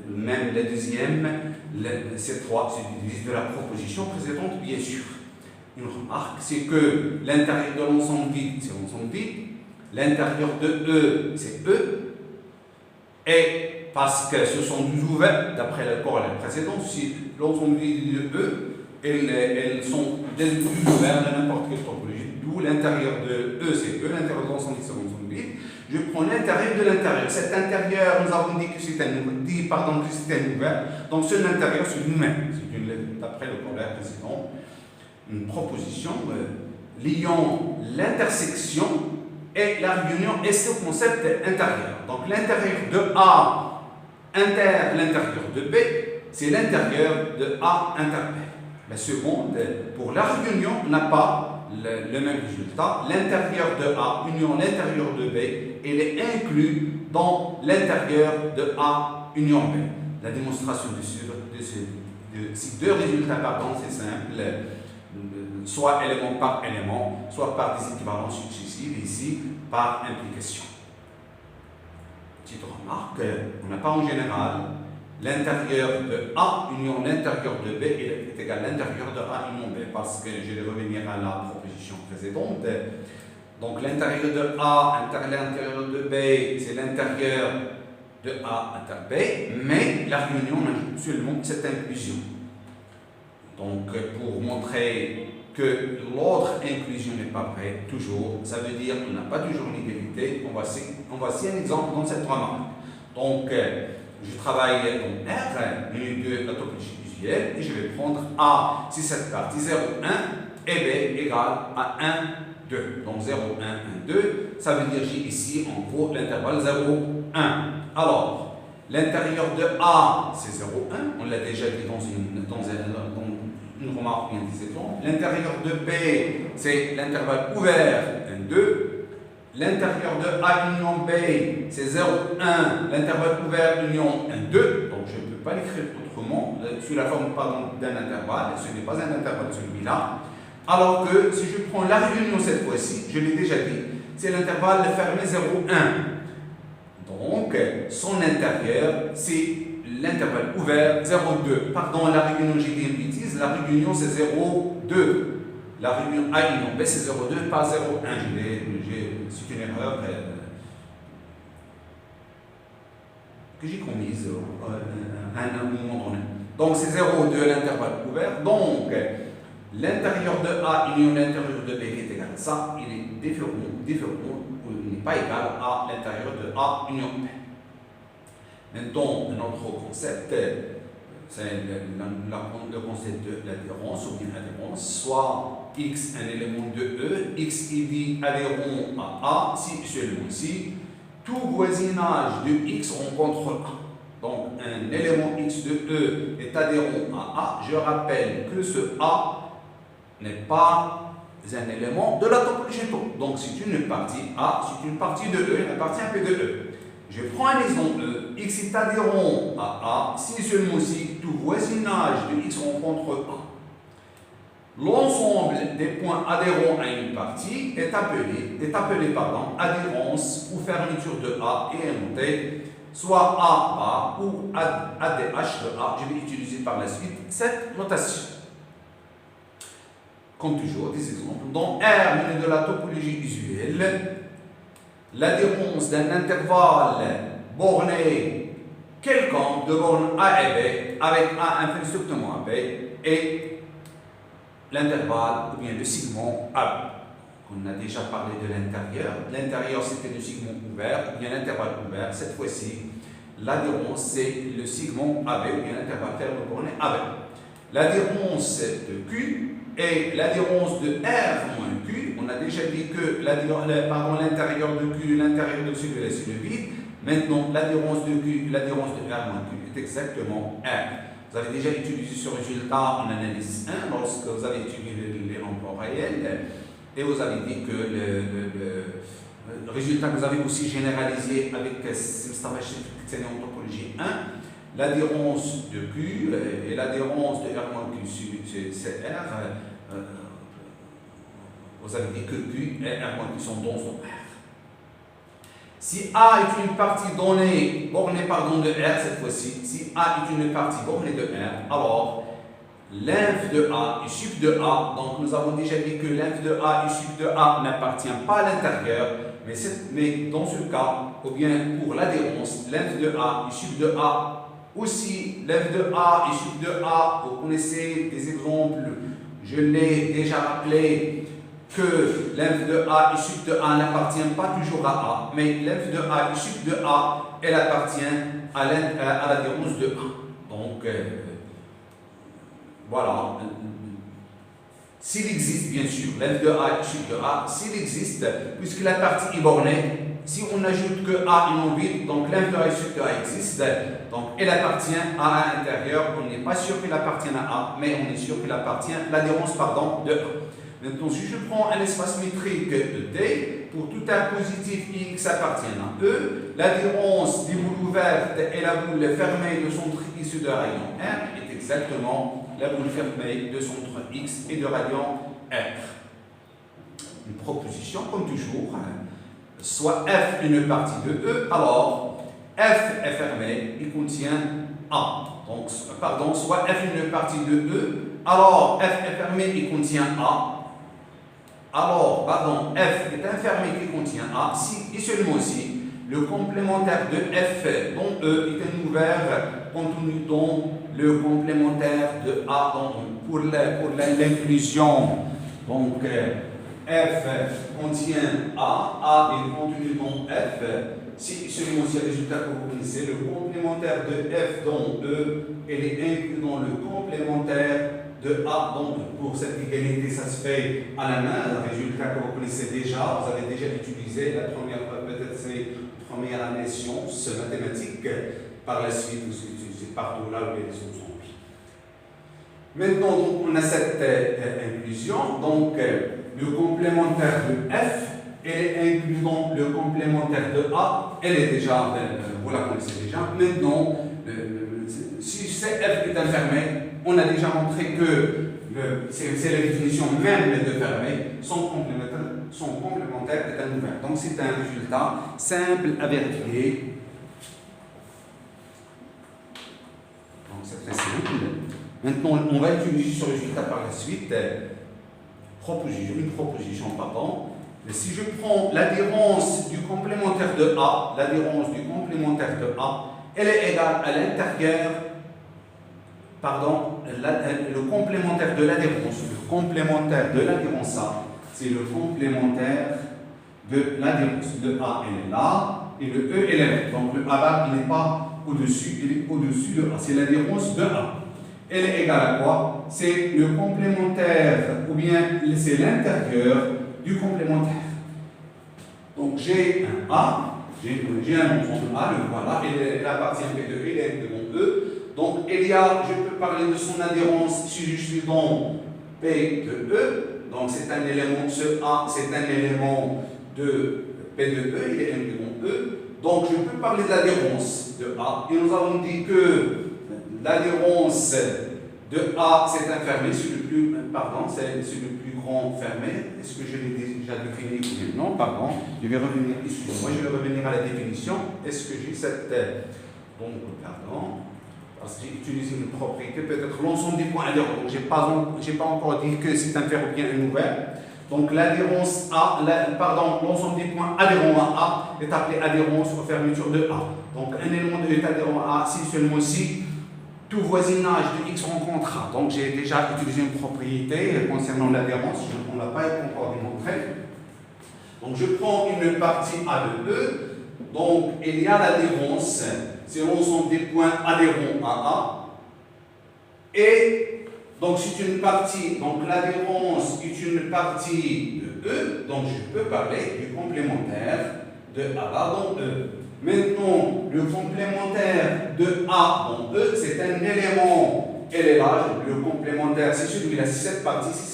S1: même la deuxième, ces trois se divisent de la proposition précédente, bien sûr. Une remarque, c'est que l'intérieur de l'ensemble vide, c'est l'ensemble vide, l'intérieur de E, c'est E, et parce que ce sont des ouverts, d'après le corollaire précédent, si l'ensemble vide de E, elles sont des ouverts de n'importe quelle topologie, d'où l'intérieur de E, c'est E, l'intérieur de l'ensemble vide, c'est l'ensemble vide. Je prends l'intérieur de l'intérieur. Cet intérieur, nous avons dit que c'est un ouvert. Donc, ce intérieur, c'est lui-même. C'est d'après le corollaire précédent, une proposition liant l'intersection et la réunion et ce concept intérieur. Donc, l'intérieur de A l'intérieur de B, c'est l'intérieur de A inter B. La seconde, pour la réunion, n'a pas le même résultat. L'intérieur de A union l'intérieur de B, il est inclus dans l'intérieur de A union B. La démonstration de ces deux résultats, pardon, c'est simple, soit élément par élément, soit par des équivalences successives, ici par implication. Petite remarque, on n'a pas en général l'intérieur de A union l'intérieur de B est égal à l'intérieur de A union B, parce que je vais revenir à la proposition précédente. Donc l'intérieur de A, l'intérieur de B, c'est l'intérieur de A inter B, mais la réunion ajoute seulement cette inclusion. Donc pour montrer que l'autre inclusion n'est pas vraie, toujours, ça veut dire qu'on n'a pas toujours l'égalité. On voici un exemple dans cette remarque. Donc je travaille dans R, minute 2, la topologie usuelle, et je vais prendre A, c'est cette partie 0, 1, et B égale à 1, 2. Donc 0, 1, 1, 2, ça veut dire j'ai ici en gros l'intervalle 0, 1. Alors, l'intérieur de A, c'est 0, 1, on l'a déjà dit dans une remarque bien des exemples. L'intérieur de B, c'est l'intervalle ouvert, 1, 2. L'intérieur de A union B, c'est 0, 1. L'intervalle ouvert union 1, 2. Donc je ne peux pas l'écrire autrement, sous la forme d'un intervalle. Ce n'est pas un intervalle celui-là. Alors que si je prends la réunion cette fois-ci, je l'ai déjà dit, c'est l'intervalle fermé 0, 1. Donc son intérieur, c'est l'intervalle ouvert 0, 2. Pardon, la réunion, j'ai dit une bêtise, la réunion c'est 0, 2. La réunion A union B c'est 0,2, pas 0,1. C'est une erreur que j'ai commise à un moment donné. Donc c'est 0,2 l'intervalle ouvert. Donc l'intérieur de A union l'intérieur de B qui est égal à ça, il est différent, il n'est pas égal à l'intérieur de A union B. Maintenant, un autre concept, c'est le concept de l'adhérence ou bien adhérence, soit X un élément de E, X est dit adhérent à A, si seulement si tout voisinage de X rencontre A. Donc un élément X de E est adhérent à A. Je rappelle que ce A n'est pas un élément de la topologie tau. Donc c'est une partie A, c'est une partie de E, une partie un peu de E. Je prends un exemple E, X est adhérent à A, si seulement si tout voisinage de X rencontre A. L'ensemble des points adhérents à une partie est appelé adhérence ou fermeture de A et est noté soit AA ou ADH de A. Je vais utiliser par la suite cette notation. Comme toujours, des exemples. Dans R de la topologie usuelle, l'adhérence d'un intervalle borné quelconque de borne A et B avec A infini strictement à B et l'intervalle ou bien le segment A. On a déjà parlé de l'intérieur. L'intérieur c'était le segment ouvert ou bien l'intervalle ouvert. Cette fois-ci, l'adhérence c'est le segment AB ou bien l'intervalle ferme borné AB. L'adhérence de Q et l'adhérence de R moins Q. On a déjà dit que l'intérieur de Q, l'intérieur de celui-là c'est le vide. Maintenant, l'adhérence de Q, l'adhérence de R moins Q est exactement R. Vous avez déjà utilisé ce résultat en analyse 1 lorsque vous avez étudié les emplois réels et vous avez dit que le résultat que vous avez aussi généralisé avec en topologie 1, l'adhérence de Q et l'adhérence de R-Q, c'est R, vous avez dit que Q et R-Q sont dans son R. Si A est une partie bornée de R cette fois-ci, si A est une partie bornée de R, alors l'inf de A et sup de A, donc nous avons déjà dit que l'inf de A et sup de A n'appartient pas à l'intérieur, mais dans ce cas, ou bien pour l'adhérence, l'inf de A et sup de A aussi, l'inf de A et sup de A, vous connaissez des exemples, je l'ai déjà rappelé, que l'inf de A et sup de A n'appartient pas toujours à A, mais l'inf de A et sup de A, elle appartient à l'adhérence de A. Donc, voilà. s'il existe, bien sûr, l'f de A est issu de A, s'il existe, puisque la partie est bornée, si on ajoute que A est non vide, donc l'f de A est issu de A existe, donc elle appartient à A à l'intérieur. On n'est pas sûr qu'elle appartienne à A, mais on est sûr qu'elle appartient à l'adhérence, pardon, de A. Maintenant, si je prends un espace métrique de D, pour tout R positif X appartient à E, l'adhérence des boules ouvertes et la boule fermée de centre X de rayon R est exactement la boule fermée de centre X et de rayon R. Une proposition, comme toujours, soit F une partie de E, alors F est fermé, il contient A. Donc, pardon, soit F une partie de E, alors F est fermé, il contient A. Alors, pardon, F est un fermé qui contient A, si et seulement si le complémentaire de F dont E est un ouvert contenu dans le complémentaire de A pour l'inclusion. Donc, F contient A est contenu dans F, si et seulement si le résultat que vous connaissez, le complémentaire de F dans E, elle est inclus dans le complémentaire de A. Donc, pour cette égalité, ça se fait à la main. Le résultat que vous connaissez déjà, vous avez déjà utilisé la première, peut-être c'est première année sciences mathématiques. Par la suite, vous utilisez partout là où les leçons sont pris. Maintenant, donc, on a cette inclusion. Donc, le complémentaire de F, elle est inclus dans le complémentaire de A. Elle est déjà, vous la connaissez déjà. Maintenant, si F est un fermé, on a déjà montré que c'est la définition même de fermé, son complémentaire est un ouvert. Donc c'est un résultat simple à vérifier. Donc c'est très simple. Maintenant, on va utiliser ce résultat par la suite. Une proposition, pardon. Si je prends l'adhérence du complémentaire de A, elle est égale à l'intérieur, pardon, le complémentaire de l'adhérence. Le complémentaire de l'adhérence A, c'est le complémentaire de l'adhérence. Le A, elle est là, et le E, elle est là. Donc le A là, il n'est pas au-dessus, il est au-dessus de A. C'est l'adhérence de A. Elle est égale à quoi? C'est le complémentaire, ou bien c'est l'intérieur du complémentaire. Donc j'ai un A, j'ai un ensemble A, le voilà, il appartient à P2, il est de mon E. Donc je peux parler de son adhérence si je suis dans P de E. Donc c'est un élément, ce A, c'est un élément de P de E, il est inclus dans E. Donc je peux parler de l'adhérence de A. Et nous avons dit que l'adhérence de A, c'est un fermé, c'est le plus grand fermé. Est-ce que je l'ai déjà défini? Non, pardon. Je vais revenir, excusez-moi, je vais revenir à la définition. Est-ce que j'ai cette... Donc, pardon. Parce que j'ai utilisé une propriété, peut-être l'ensemble des points adhérents. Je n'ai pas encore dit que c'est un ferme ou bien un ouvert. Donc, l'adhérence A, l'ensemble des points adhérents à A est appelé adhérence aux fermetures de A. Donc, un élément de est adhérent à A si seulement si tout voisinage de X rencontre A. Donc, j'ai déjà utilisé une propriété concernant l'adhérence. On ne l'a pas encore démontré. Donc, je prends une partie A de E. Donc, il y a l'adhérence. C'est l'ensemble des points adhérents à A. Et donc, c'est une partie. Donc, l'adhérence est une partie de E. Donc, je peux parler du complémentaire de A dans E. Maintenant, le complémentaire de A dans E, c'est un élément. Elle est là, le complémentaire, c'est celui-là, c'est cette partie. Si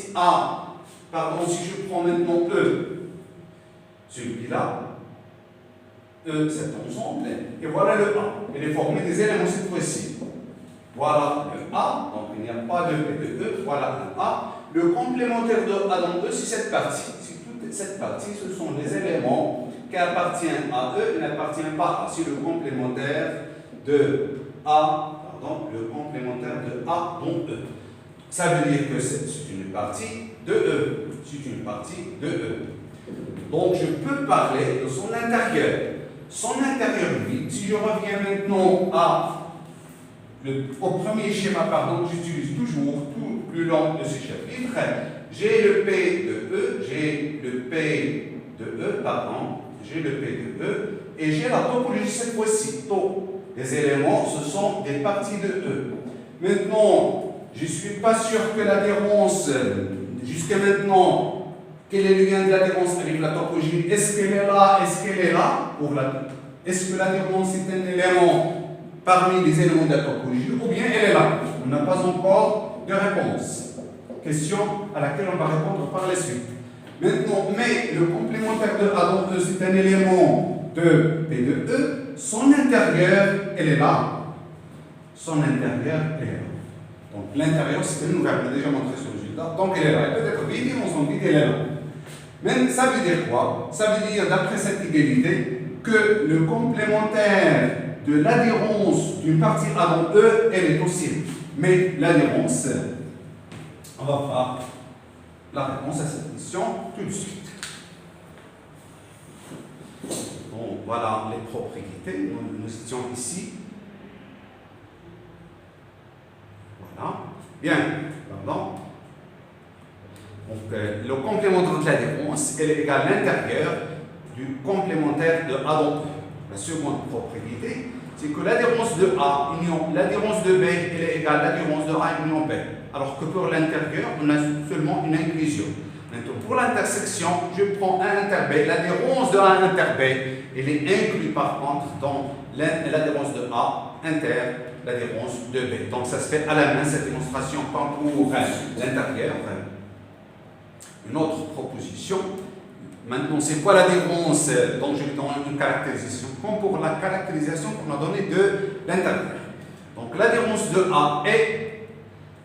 S1: je prends maintenant E, celui-là, E, cet ensemble, et voilà le A. Elle est formée des éléments cette fois-ci. Voilà le A, donc il n'y a pas de P de E, voilà le A. Le complémentaire de A dans E, c'est cette partie. Toute cette partie, ce sont les éléments qui appartiennent à E, il n'appartient pas à. C'est le complémentaire de A, le complémentaire de A dans E. Ça veut dire que c'est une partie de E. C'est une partie de E. Donc je peux parler de son intérieur. Son intérieur, lui, si je reviens maintenant au premier schéma, j'utilise toujours tout le long de ce chapitre. J'ai le P de E, j'ai le P de E, et j'ai la topologie cette fois-ci. Les éléments, ce sont des parties de E. Maintenant, je ne suis pas sûr que l'adhérence, jusqu'à maintenant, quel est le lien de l'adhérence avec la topologie? Est-ce qu'elle est là? Est-ce qu'elle est là? Est-ce que l'adhérence est un élément parmi les éléments de la topologie ou bien elle est là? On n'a pas encore de réponse. Question à laquelle on va répondre par la suite. Maintenant, mais le complémentaire de A dans E, c'est un élément de P de E. Son intérieur, elle est là. Son intérieur, elle est là. Donc l'intérieur, c'est une nouvelle. On a déjà montré ce résultat. Donc elle est là. Elle peut être vide, on s'en dit qu'elle est là. Mais ça veut dire quoi? Ça veut dire, d'après cette égalité, que le complémentaire de l'adhérence d'une partie A dans E, elle est aussi. Mais l'adhérence, on va voir la réponse à cette question tout de suite. Bon, voilà les propriétés. Nous étions ici. Voilà. Bien, pardon. Donc, le complémentaire de l'adhérence, elle est égale à l'intérieur du complémentaire de A dans E. La seconde propriété, c'est que l'adhérence de A union l'adhérence de B, elle est égale à l'adhérence de A union B. Alors que pour l'intérieur, on a seulement une inclusion. Maintenant, pour l'intersection, je prends A inter B. L'adhérence de A inter B, elle est inclue par contre dans l'adhérence de A inter l'adhérence de B. Donc ça se fait à la main, cette démonstration, comme pour l'intérieur. Une autre proposition. Maintenant, c'est quoi l'adhérence? Donc je vais donner une caractérisation, comme pour la caractérisation qu'on a donnée de l'intérieur. Donc l'adhérence de A est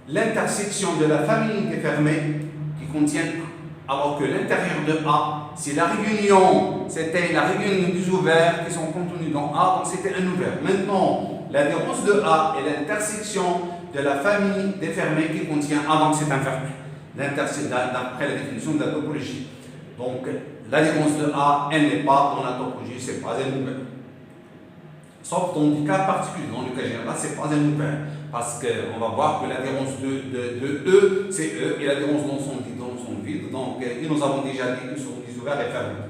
S1: l'intersection de la famille des fermés qui contiennent A, alors que l'intérieur de A, c'est la réunion, c'était la réunion des ouverts qui sont contenus dans A, donc c'était un ouvert. Maintenant, l'adhérence de A est l'intersection de la famille des fermés qui contient A, donc c'est un fermé. D'après la définition de la topologie. Donc, l'adhérence de A, elle n'est pas dans la topologie, c'est pas un ouvert. Sauf dans des cas particuliers, dans le cas général, c'est pas un ouvert. Parce qu'on va voir que l'adhérence de E, c'est E, et l'adhérence dans son vide. Donc, nous avons déjà dit que sont des ouverts et fermés.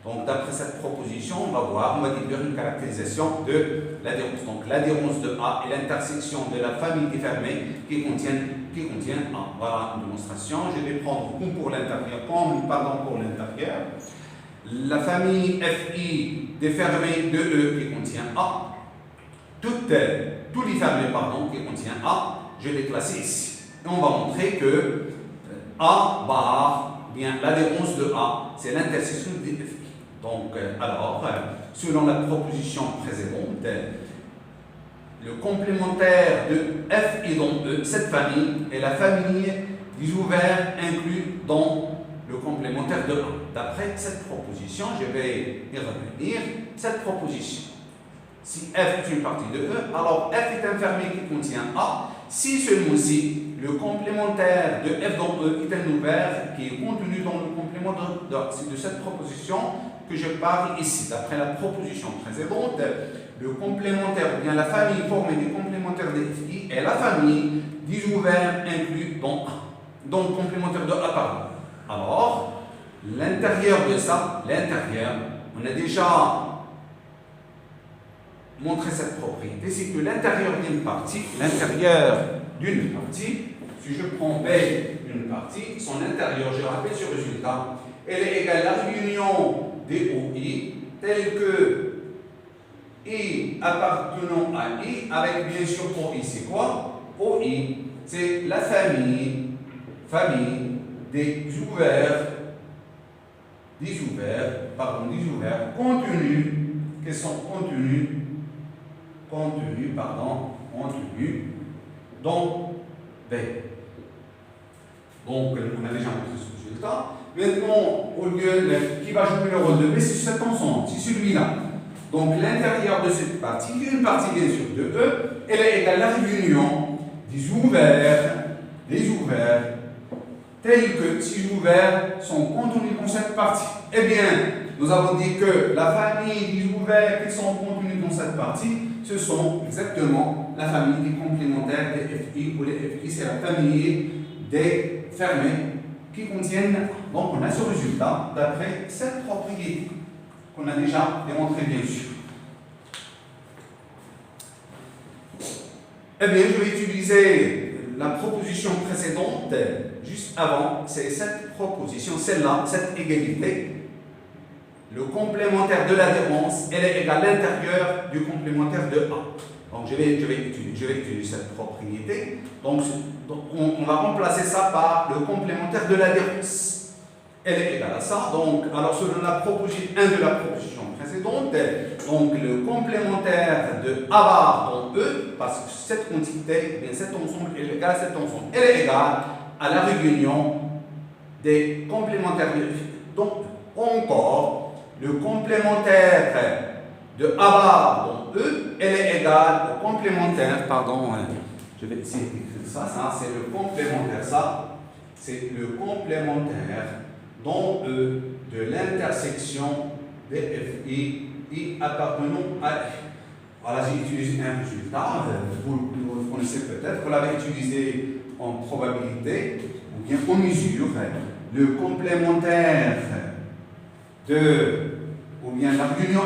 S1: Donc, d'après cette proposition, on va déduire une caractérisation de l'adhérence. Donc, l'adhérence de A est l'intersection de la famille des fermés qui contiennent A. Voilà une démonstration. Je vais prendre comme pour l'intérieur, pour l'intérieur. La famille FI des fermés de E qui contient A. Tous les fermés, qui contiennent A, je les classe ici. Et on va montrer que A bar, bien l'adhérence de A, c'est l'intersection des FI. Donc, alors, selon la proposition précédente, le complémentaire de F dans E, cette famille, est la famille des ouverts inclus dans le complémentaire de A. D'après cette proposition, je vais y revenir. Cette proposition, si F est une partie de E, alors F est un fermé qui contient A, si seulement si le complémentaire de F dans E est un ouvert qui est contenu dans le complémentaire de A. C'est de cette proposition que je parle ici. D'après la proposition précédente, le complémentaire, ou bien la famille formée des complémentaires de FI est la famille des ouverts inclus dans A. Donc, complémentaire de A par A. Alors, l'intérieur de ça, on a déjà montré cette propriété, c'est que l'intérieur d'une partie, si je prends B d'une partie, son intérieur, je rappelle ce résultat, elle est égale à la réunion des OI, telle que I appartenant à I, avec bien sûr OI, c'est quoi? OI, c'est la famille des ouverts contenus, qui sont contenus dans B. Donc, on a déjà montré ce résultat. Maintenant, au lieu qui va jouer le rôle de B, c'est cet ensemble, c'est celui-là. Donc, l'intérieur de cette partie, une partie bien sûr de E, elle est égale à la réunion des ouverts, tels que ces ouverts sont contenus dans cette partie. Eh bien, nous avons dit que la famille des ouverts qui sont contenus dans cette partie, ce sont exactement la famille des complémentaires des FI, ou les FI, c'est la famille des fermés qui contiennent. Donc, on a ce résultat d'après cette propriété qu'on a déjà démontré, bien sûr. Eh bien, je vais utiliser la proposition précédente, juste avant, c'est cette proposition, celle-là, cette égalité. Le complémentaire de l'adhérence, elle est égale à l'intérieur du complémentaire de A. Donc, je vais utiliser cette propriété. Donc, on va remplacer ça par le complémentaire de l'adhérence. Elle est égale à ça. Donc, alors, selon la proposition 1 de la proposition précédente, donc le complémentaire de A bar dans E, parce que cette quantité, bien cet ensemble est égal à cet ensemble. Elle est égale à la réunion des complémentaires de donc, encore, le complémentaire de A bar dans E, elle est égale au complémentaire, pardon, je vais essayer d'écrire ça, c'est le complémentaire, ça, c'est le complémentaire dans E de l'intersection des FI appartenant à F. Voilà, j'ai utilisé un résultat, vous le connaissez peut-être, vous l'avez utilisé en probabilité ou bien en mesure. Le complémentaire ou bien la réunion,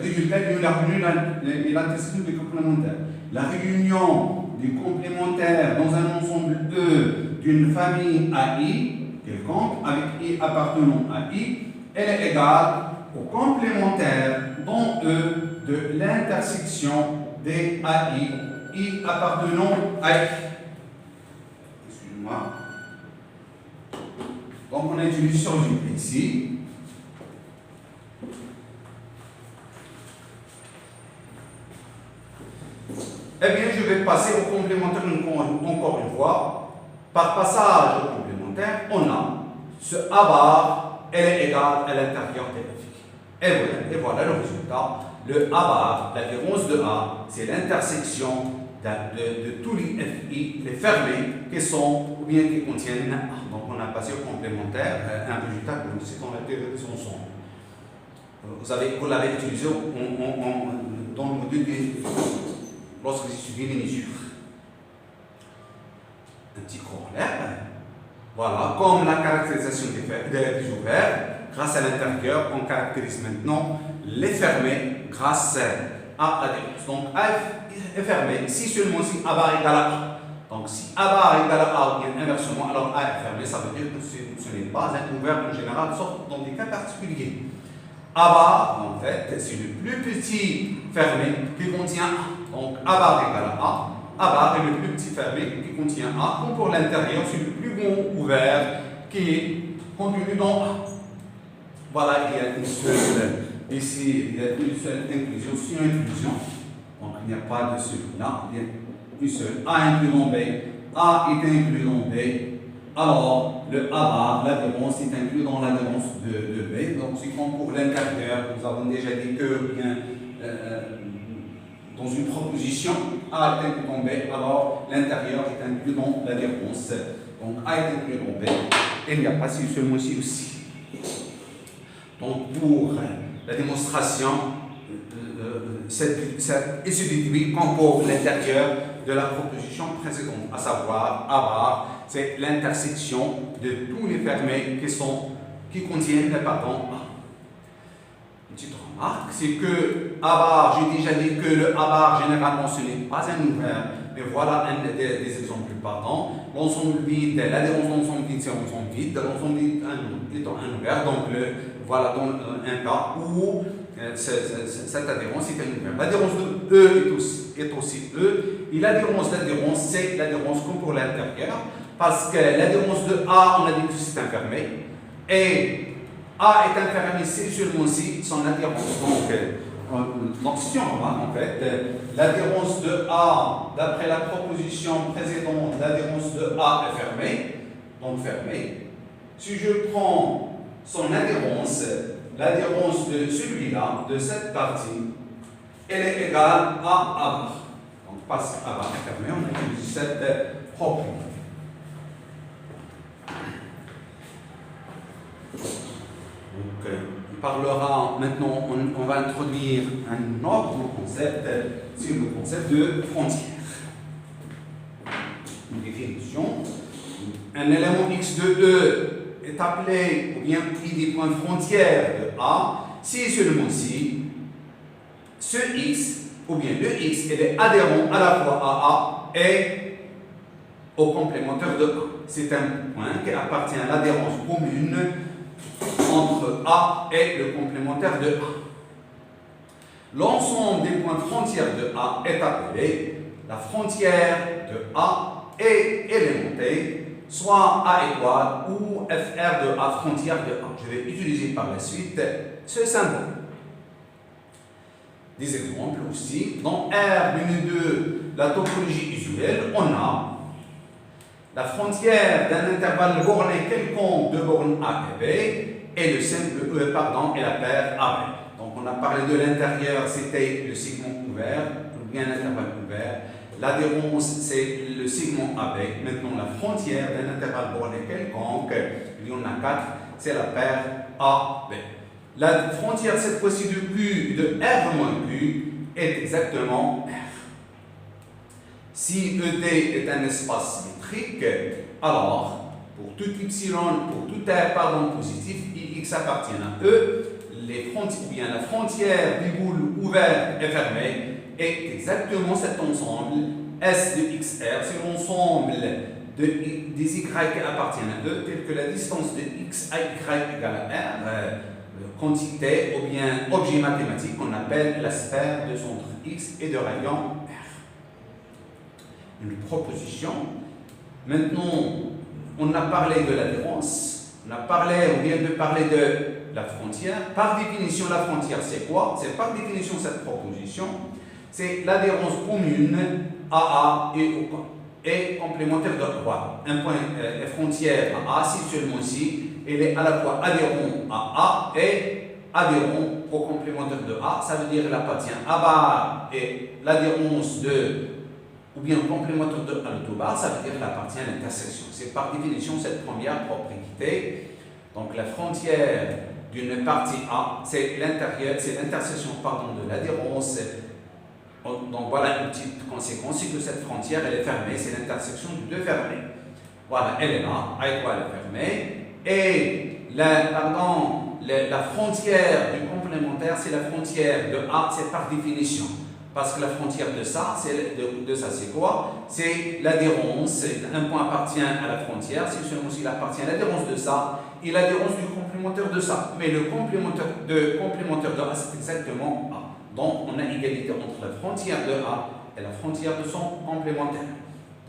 S1: résultat de la réunion et l'intersection des complémentaires. La réunion des complémentaires dans un ensemble E d'une famille AI, quelconque, avec I appartenant à I, elle est égale au complémentaire dans E de l'intersection des AI, I appartenant à I. Excusez-moi. Donc on a utilisé ce résultat ici. Eh bien, je vais passer au complémentaire encore une fois. Par passage au complémentaire, on a ce A bar, elle est égale à l'intérieur des FI. Et voilà le résultat. Le A bar, l'adhérence de A, c'est l'intersection de tous les FI, les fermés, qui sont ou bien qui contiennent A. Donc, on a passé au complémentaire, un résultat que nous citons la théorie de son son. Vous l'avez utilisé dans le module lorsque j'ai suivi les mesures. Un petit corollaire. Voilà, comme la caractérisation des ouverts, grâce à l'intérieur, on caractérise maintenant les fermés grâce à l'adhérence. Donc, A est fermé si seulement si A bar égale à A. Donc, si A bar égale à A ou bien inversement, alors A est fermé, ça veut dire que ce n'est pas un ouvert en général, sauf dans des cas particuliers. A bar, en fait, c'est le plus petit fermé qui contient A. Donc, A bar égale à A. A bar est le plus petit fermé qui contient A. Comme pour l'intérieur, c'est le plus grand ouvert qui est contenu dans A. Voilà, il y a une seule, ici, il y a une seule inclusion, c'est une inclusion. Donc, il n'y a pas de celui-là, il y a une seule. A inclus dans B, A est inclus dans B. Alors, le A bar, l'adhérence est inclus dans l'adhérence de B. Donc, c'est comme pour l'intérieur, nous avons déjà dit que bien, dans une proposition, A est inclus dans B, alors l'intérieur est inclus dans l'adhérence. Donc, A est inclus dans B, et il n'y a pas seulement ici aussi. Donc, pour la démonstration, il se déduit comme pour l'intérieur de la proposition précédente, à savoir A bar, c'est l'intersection de tous les fermés qui contiennent A. Une petite remarque, c'est que A bar, j'ai déjà dit que le A bar, généralement, ce n'est pas un ouvert, mais voilà des exemples partants. L'ensemble vide, l'adhérence d'ensemble vide, c'est un ensemble vide, l'ensemble vide étant un ouvert, donc voilà dans un cas où cette adhérence est un ouvert. L'adhérence de E est aussi E, et l'adhérence d'adhérence, c'est l'adhérence comme pour l'intérieur, parce que l'adhérence de A, on a dit que c'est un fermé, et A est un fermé si seulement si son adhérence. Donc si on remarque en fait, l'adhérence de A, d'après la proposition précédente, l'adhérence de A est fermée, donc fermée. Si je prends son adhérence, l'adhérence de celui-là, de cette partie, elle est égale à A bar. Donc parce que A bar est fermé, on a utilisé cette propriété. Donc, on parlera maintenant, on va introduire un autre concept, c'est le concept de frontière. Une définition. Un élément x de E est appelé, ou bien pris des points frontières de A, si seulement si ce x, ou bien le x, il est adhérent à la fois à A et au complémentaire de A. C'est un point qui appartient à l'adhérence commune entre A et le complémentaire de A. L'ensemble des points frontières de A est appelé la frontière de A est élémentée, soit A étoile ou FR de A frontière de A. Je vais utiliser par la suite ce symbole. Des exemples aussi. Dans R-2, la topologie usuelle, on a la frontière d'un intervalle borné quelconque de borne A et B et le simple et la paire AB. Donc on a parlé de l'intérieur, c'était le segment ouvert, ou bien l'intervalle ouvert. L'adhérence, c'est le segment AB. Maintenant, la frontière d'un intervalle borné quelconque, il y en a 4, c'est la paire AB. La frontière, cette fois-ci, de Q, de R moins Q, est exactement R. Si ED est un espace symétrique, alors, pour tout epsilon, pour tout R positif, Ix appartient à E, la frontière des boules ouvertes et fermées est exactement cet ensemble S de XR, c'est l'ensemble des Y qui appartiennent à E, tel que la distance de X à Y égale à R, quantité ou bien objet mathématique qu'on appelle la sphère de centre X et de rayon R. Une proposition. Maintenant, on a parlé de l'adhérence, on vient de parler de la frontière. Par définition, la frontière, c'est quoi? C'est par définition cette proposition. C'est l'adhérence commune AA et complémentaire de A. Un point frontière à A, si seulement si, elle est à la fois adhérent à A et adhérent au complémentaire de A. Ça veut dire qu'elle appartient à bar et l'adhérence de, ou bien le complémentaire de A le tout bar, ça veut dire qu'elle appartient à l'intersection. C'est par définition cette première propriété. Donc la frontière d'une partie A, c'est l'intérieur, c'est l'intersection de l'adhérence. Donc voilà une petite conséquence, c'est que cette frontière elle est fermée, c'est l'intersection de deux fermés. Voilà, elle est là, A étoile est fermée. Et la frontière du complémentaire, c'est la frontière de A, c'est par définition. Parce que la frontière de ça, c'est quoi? C'est l'adhérence. Un point appartient à la frontière, c'est seulement s'il appartient à l'adhérence de ça et l'adhérence du complémentaire de ça. Mais le complémentaire de A, c'est exactement A. Donc, on a égalité entre la frontière de A et la frontière de son complémentaire.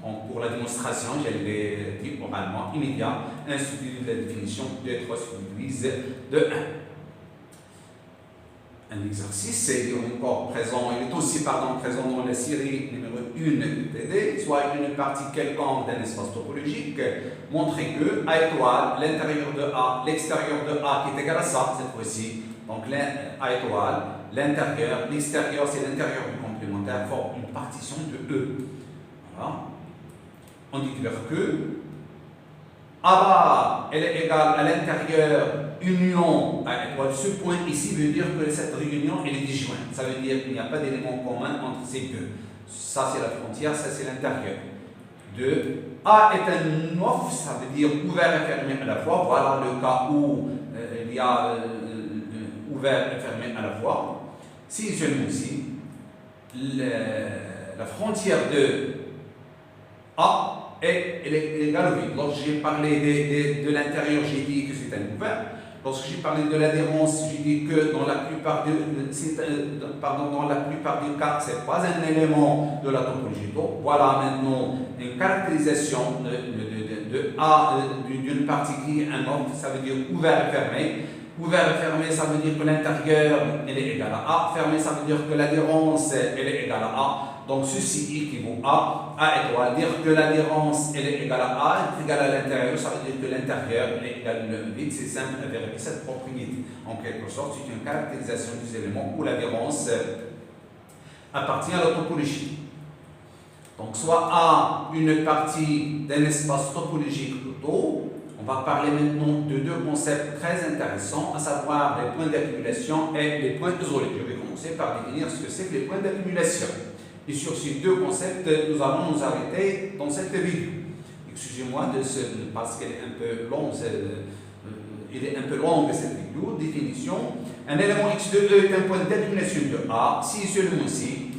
S1: Donc, pour la démonstration, je l'ai dit oralement immédiat, institut de la définition de 3 subdivisé de 1. Un exercice, c'est encore présent, il est aussi présent dans la série numéro 1 de TD, soit une partie quelconque d'un espace topologique, montrer que A étoile, l'intérieur de A, l'extérieur de A qui est égal à ça, cette fois-ci, donc A étoile, l'intérieur, l'extérieur, c'est l'intérieur du complémentaire, forme une partition de E. Voilà. On déclare que A bar, elle est égale à l'intérieur union A étoile. Ce point ici veut dire que cette réunion elle est disjointe. Ça veut dire qu'il n'y a pas d'élément commun entre ces deux. Ça c'est la frontière, ça c'est l'intérieur. A est un off, ça veut dire ouvert et fermé à la fois. Voilà le cas où il y a ouvert et fermé à la fois. Si seulement ici, la frontière de A elle est égale au vide. Lorsque j'ai parlé de l'intérieur, j'ai dit que c'est un ouvert. Lorsque j'ai parlé de l'adhérence, j'ai dit que dans la plupart des cas, ce n'est pas un élément de la topologie. Donc voilà maintenant une caractérisation de A d'une partie qui est un offre, ça veut dire ouvert et fermé. Ouvert et fermé, ça veut dire que l'intérieur elle est égal à A. Fermé, ça veut dire que l'adhérence elle est égale à A. Donc ceci équivaut à A étoile. Dire que l'adhérence elle est égale à A, est égale à l'intérieur, ça veut dire que l'intérieur est égal au vide. C'est simple à vérifier cette propriété. En quelque sorte, c'est une caractérisation des éléments où l'adhérence appartient à la topologie. Donc soit A, une partie d'un espace topologique auto. On va parler maintenant de deux concepts très intéressants, à savoir les points d'accumulation et les points isolés. Je vais commencer par définir ce que c'est que les points d'accumulation. Et sur ces deux concepts, nous allons nous arrêter dans cette vidéo. Excusez-moi parce qu'elle est un peu longue, cette vidéo. Définition. Un élément x de E est un point d'accumulation de A, si seulement si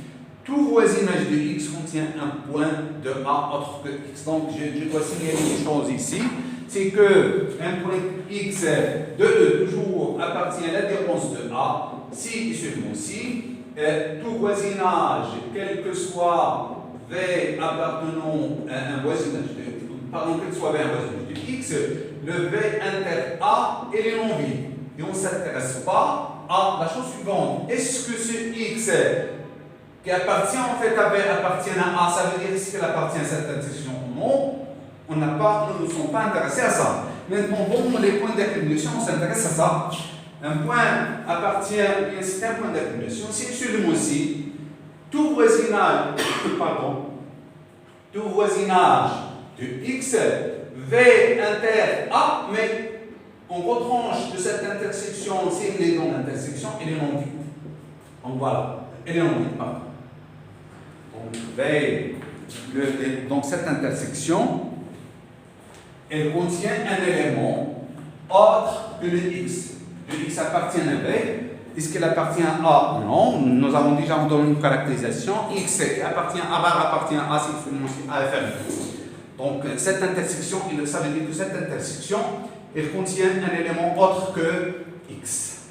S1: tout voisinage de x contient un point de A autre que x. Donc, je dois signaler une chose ici, c'est que un point x de E toujours appartient à l'adhérence de A, si et seulement si tout voisinage, quel que soit V appartenant à un voisinage quel que soit V un voisinage de x, le V inter A et les non vides. Et on ne s'intéresse pas à la chose suivante. Est-ce que ce x qui appartient en fait à V appartient à A, ça veut dire est-ce qu'il appartient à cette intersection ou non? Nous ne sommes pas intéressés à ça. Maintenant, bon, les points d'accumulation, on s'intéresse à ça. Un point appartient, bien c'est un point d'accumulation, c'est seulement si tout voisinage, tout voisinage de x, V inter A, mais on retranche de cette intersection, si elle est dans l'intersection, elle est non vide. Donc voilà, elle est non vide, pardon. Donc cette intersection, elle contient un élément autre que le x. Le x appartient à V. Est-ce qu'il appartient à A? Non. Nous avons déjà donné une caractérisation. X qui appartient à bar appartient à A, c'est seulement si A est fermé. Donc cette intersection, ça veut dire que cette intersection, elle contient un élément autre que x.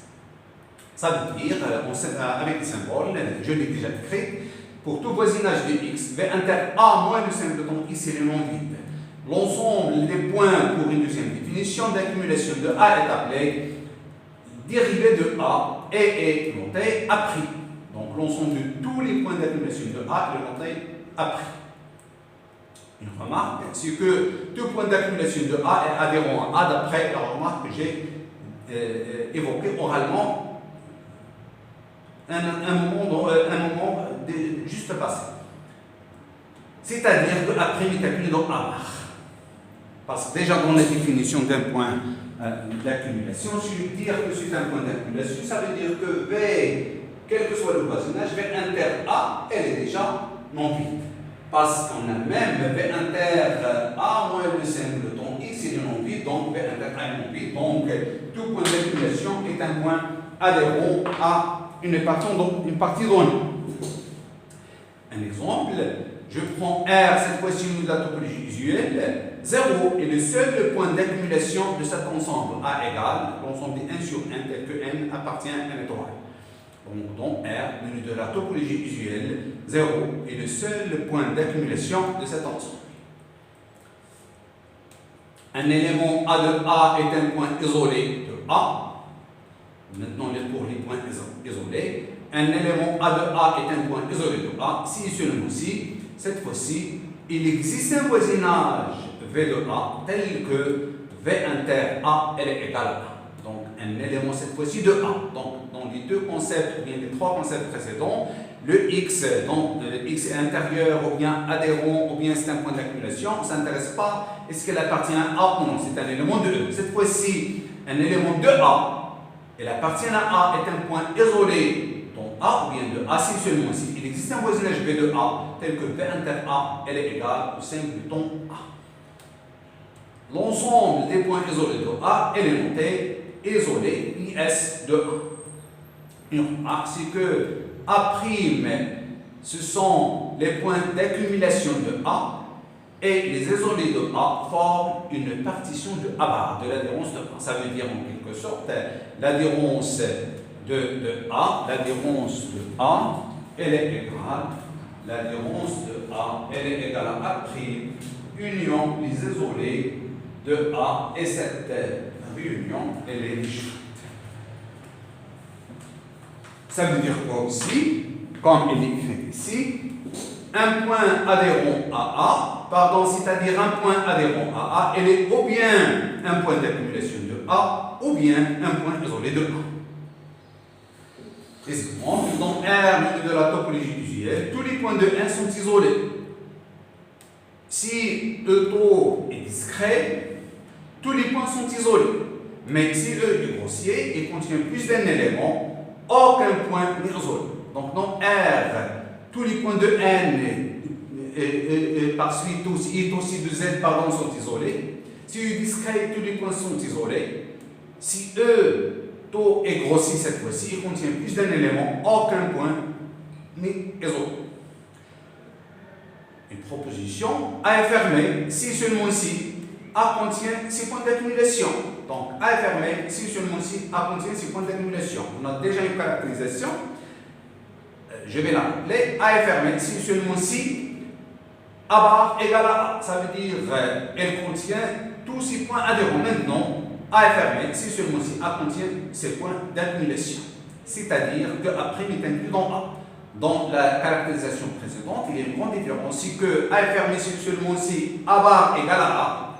S1: Ça veut dire, avec les symboles, je l'ai déjà écrit, pour tout voisinage de x, V inter A moins le symptôme x est non vide. L'ensemble des points pour une deuxième définition d'accumulation de A est appelé dérivé de A et est noté A'. Donc l'ensemble de tous les points d'accumulation de A est noté A'. Une remarque, c'est que tout point d'accumulation de A est adhérent à A d'après la remarque que j'ai évoquée oralement un moment juste passé. C'est-à-dire que A' est calculé dans A bar. Parce que déjà dans la définition d'un point d'accumulation, si je veux dire que c'est un point d'accumulation, ça veut dire que V, quel que soit le voisinage, V inter A, elle est déjà non vide. Parce qu'on a même V inter A moins le singleton X, il est non vide, donc V inter A est non vide. Donc tout point d'accumulation est un point adhérent à une partie donnée. Un exemple, je prends R, cette fois-ci de la topologie usuelle. 0 est le seul point d'accumulation de cet ensemble A égale l'ensemble des 1 sur 1 tel que N appartient à un étoile. Donc, dans R, venu de la topologie usuelle, 0 est le seul point d'accumulation de cet ensemble. Un élément A de A est un point isolé de A. Maintenant, pour les points isolés, un élément A de A est un point isolé de A si et seulement si, cette fois-ci, il existe un voisinage V de A tel que V inter A elle est égale à A. Donc un élément cette fois-ci de A. Donc dans les deux concepts, ou bien les trois concepts précédents, le X, donc le X est intérieur ou bien adhérent ou bien c'est un point d'accumulation, on ne s'intéresse pas est-ce qu'elle appartient à A ou non, c'est un élément de E. Cette fois-ci, un élément de A, elle appartient à A est un point isolé dont A ou bien de A si seulement si il existe un voisinage V de A tel que V inter A elle est égale au singleton A. L'ensemble des points isolés de A, elle est noté isolé IS de A. Une remarque, c'est que A', ce sont les points d'accumulation de A, et les isolés de A forment une partition de A bar, de l'adhérence de A. Ça veut dire en quelque sorte l'adhérence de A, elle est égale, l'adhérence de A, elle est égale à A', union les isolés de A, et cette réunion, elle est disjointe. Ça veut dire quoi aussi, comme il est écrit ici, un point adhérent à A, c'est-à-dire un point adhérent à A, elle est ou bien un point d'accumulation de A, ou bien un point isolé de A. Exemple, dans R de la topologie usuelle, tous les points de 1 sont isolés. Si E taux est discret, tous les points sont isolés. Mais si E est grossier et contient plus d'un élément, aucun point n'est isolé. Donc dans R, tous les points de N par suite aussi de Z sont isolés. Si E est discret, tous les points sont isolés. Si E taux est grossi cette fois-ci, il contient plus d'un élément, aucun point n'est isolé. proposition, A est fermé si seulement si A contient 6 points d'accumulation. Donc A est fermé si seulement si A contient 6 points d'accumulation. On a déjà une caractérisation. Je vais la rappeler. A est fermé si seulement si A bar égale à A. Ça veut dire elle contient tous 6 points adhérents. Maintenant, A est fermé si seulement si A contient ces points d'accumulation. C'est-à-dire que A' est inclus dans A. Dans la caractérisation précédente, il y a une grande différence. Si que A est fermé si seulement si A bar égale à A,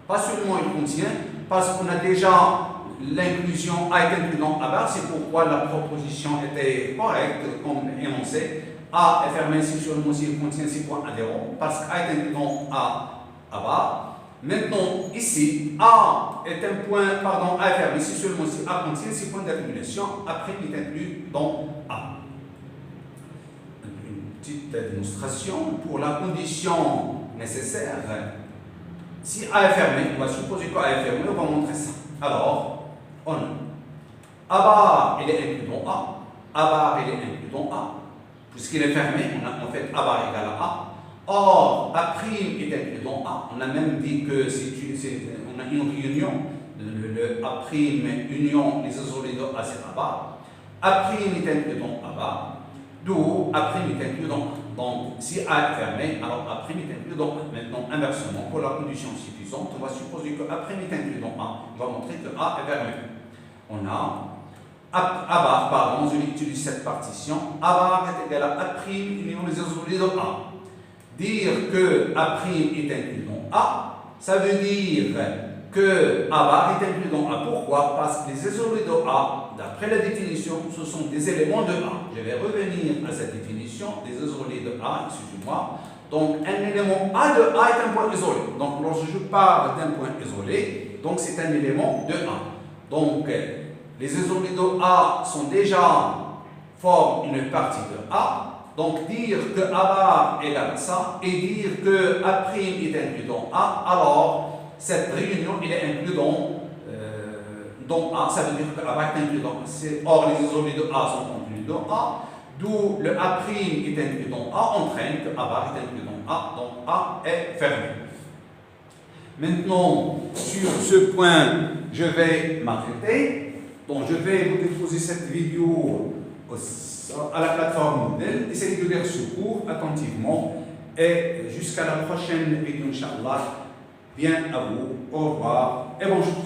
S1: pas seulement il contient, parce qu'on a déjà l'inclusion A est inclus dans A bar, c'est pourquoi la proposition était correcte comme énoncé. A est fermé si seulement si il contient 6 points adhérents, parce qu'A est inclus dans A bar. Maintenant, ici, A est un point, A est fermé si seulement si A contient 6 points d'accumulation, après il est inclus dans A. Une petite démonstration pour la condition nécessaire. Si A est fermé, on va supposer qu'A est fermé, on va montrer ça. Alors, on a A bar, il est inclus dans A bar, il est inclus dans A. Puisqu'il est fermé, on a en fait A bar égale à A. Or, A' est inclus dans A. On a même dit que on a une réunion, le A' union, les isolés de A, c'est A bar. A' est inclus dans A bar, d'où A' est inclus dans A. Donc, si A est fermé, alors A' est inclus dans A. Maintenant, inversement, pour la condition suffisante, on va supposer que A' est inclus dans A. On va montrer que A est fermé. On a A bar, pardon, je utilise cette partition. A bar est égal à A' union les isolés de A. Dire que A' est inclus dans A, ça veut dire que A bar est inclus dans A. Pourquoi? Parce que les isolés de A, d'après la définition, ce sont des éléments de A. Je vais revenir à cette définition des isolés de A, excusez-moi. Donc, un élément A de A est un point isolé. Donc, lorsque je parle d'un point isolé, donc c'est un élément de A. Donc, les isolés de A sont déjà forment une partie de A. Donc, dire que A bar égale à ça et dire que A' est inclus dans A, alors cette réunion il est inclus dans A, ça veut dire que A bar est inclus dans A. Or, les isolés de A sont inclus dans A, d'où le A' est inclus dans A entraîne que A bar est inclus dans A, donc A est fermé. Maintenant, sur ce point, je vais m'arrêter. Donc, je vais vous déposer cette vidéo à la plateforme modèle. Essayez de lire ce cours attentivement et jusqu'à la prochaine vidéo, Inch'Allah. Bien à vous, au revoir et bonjour.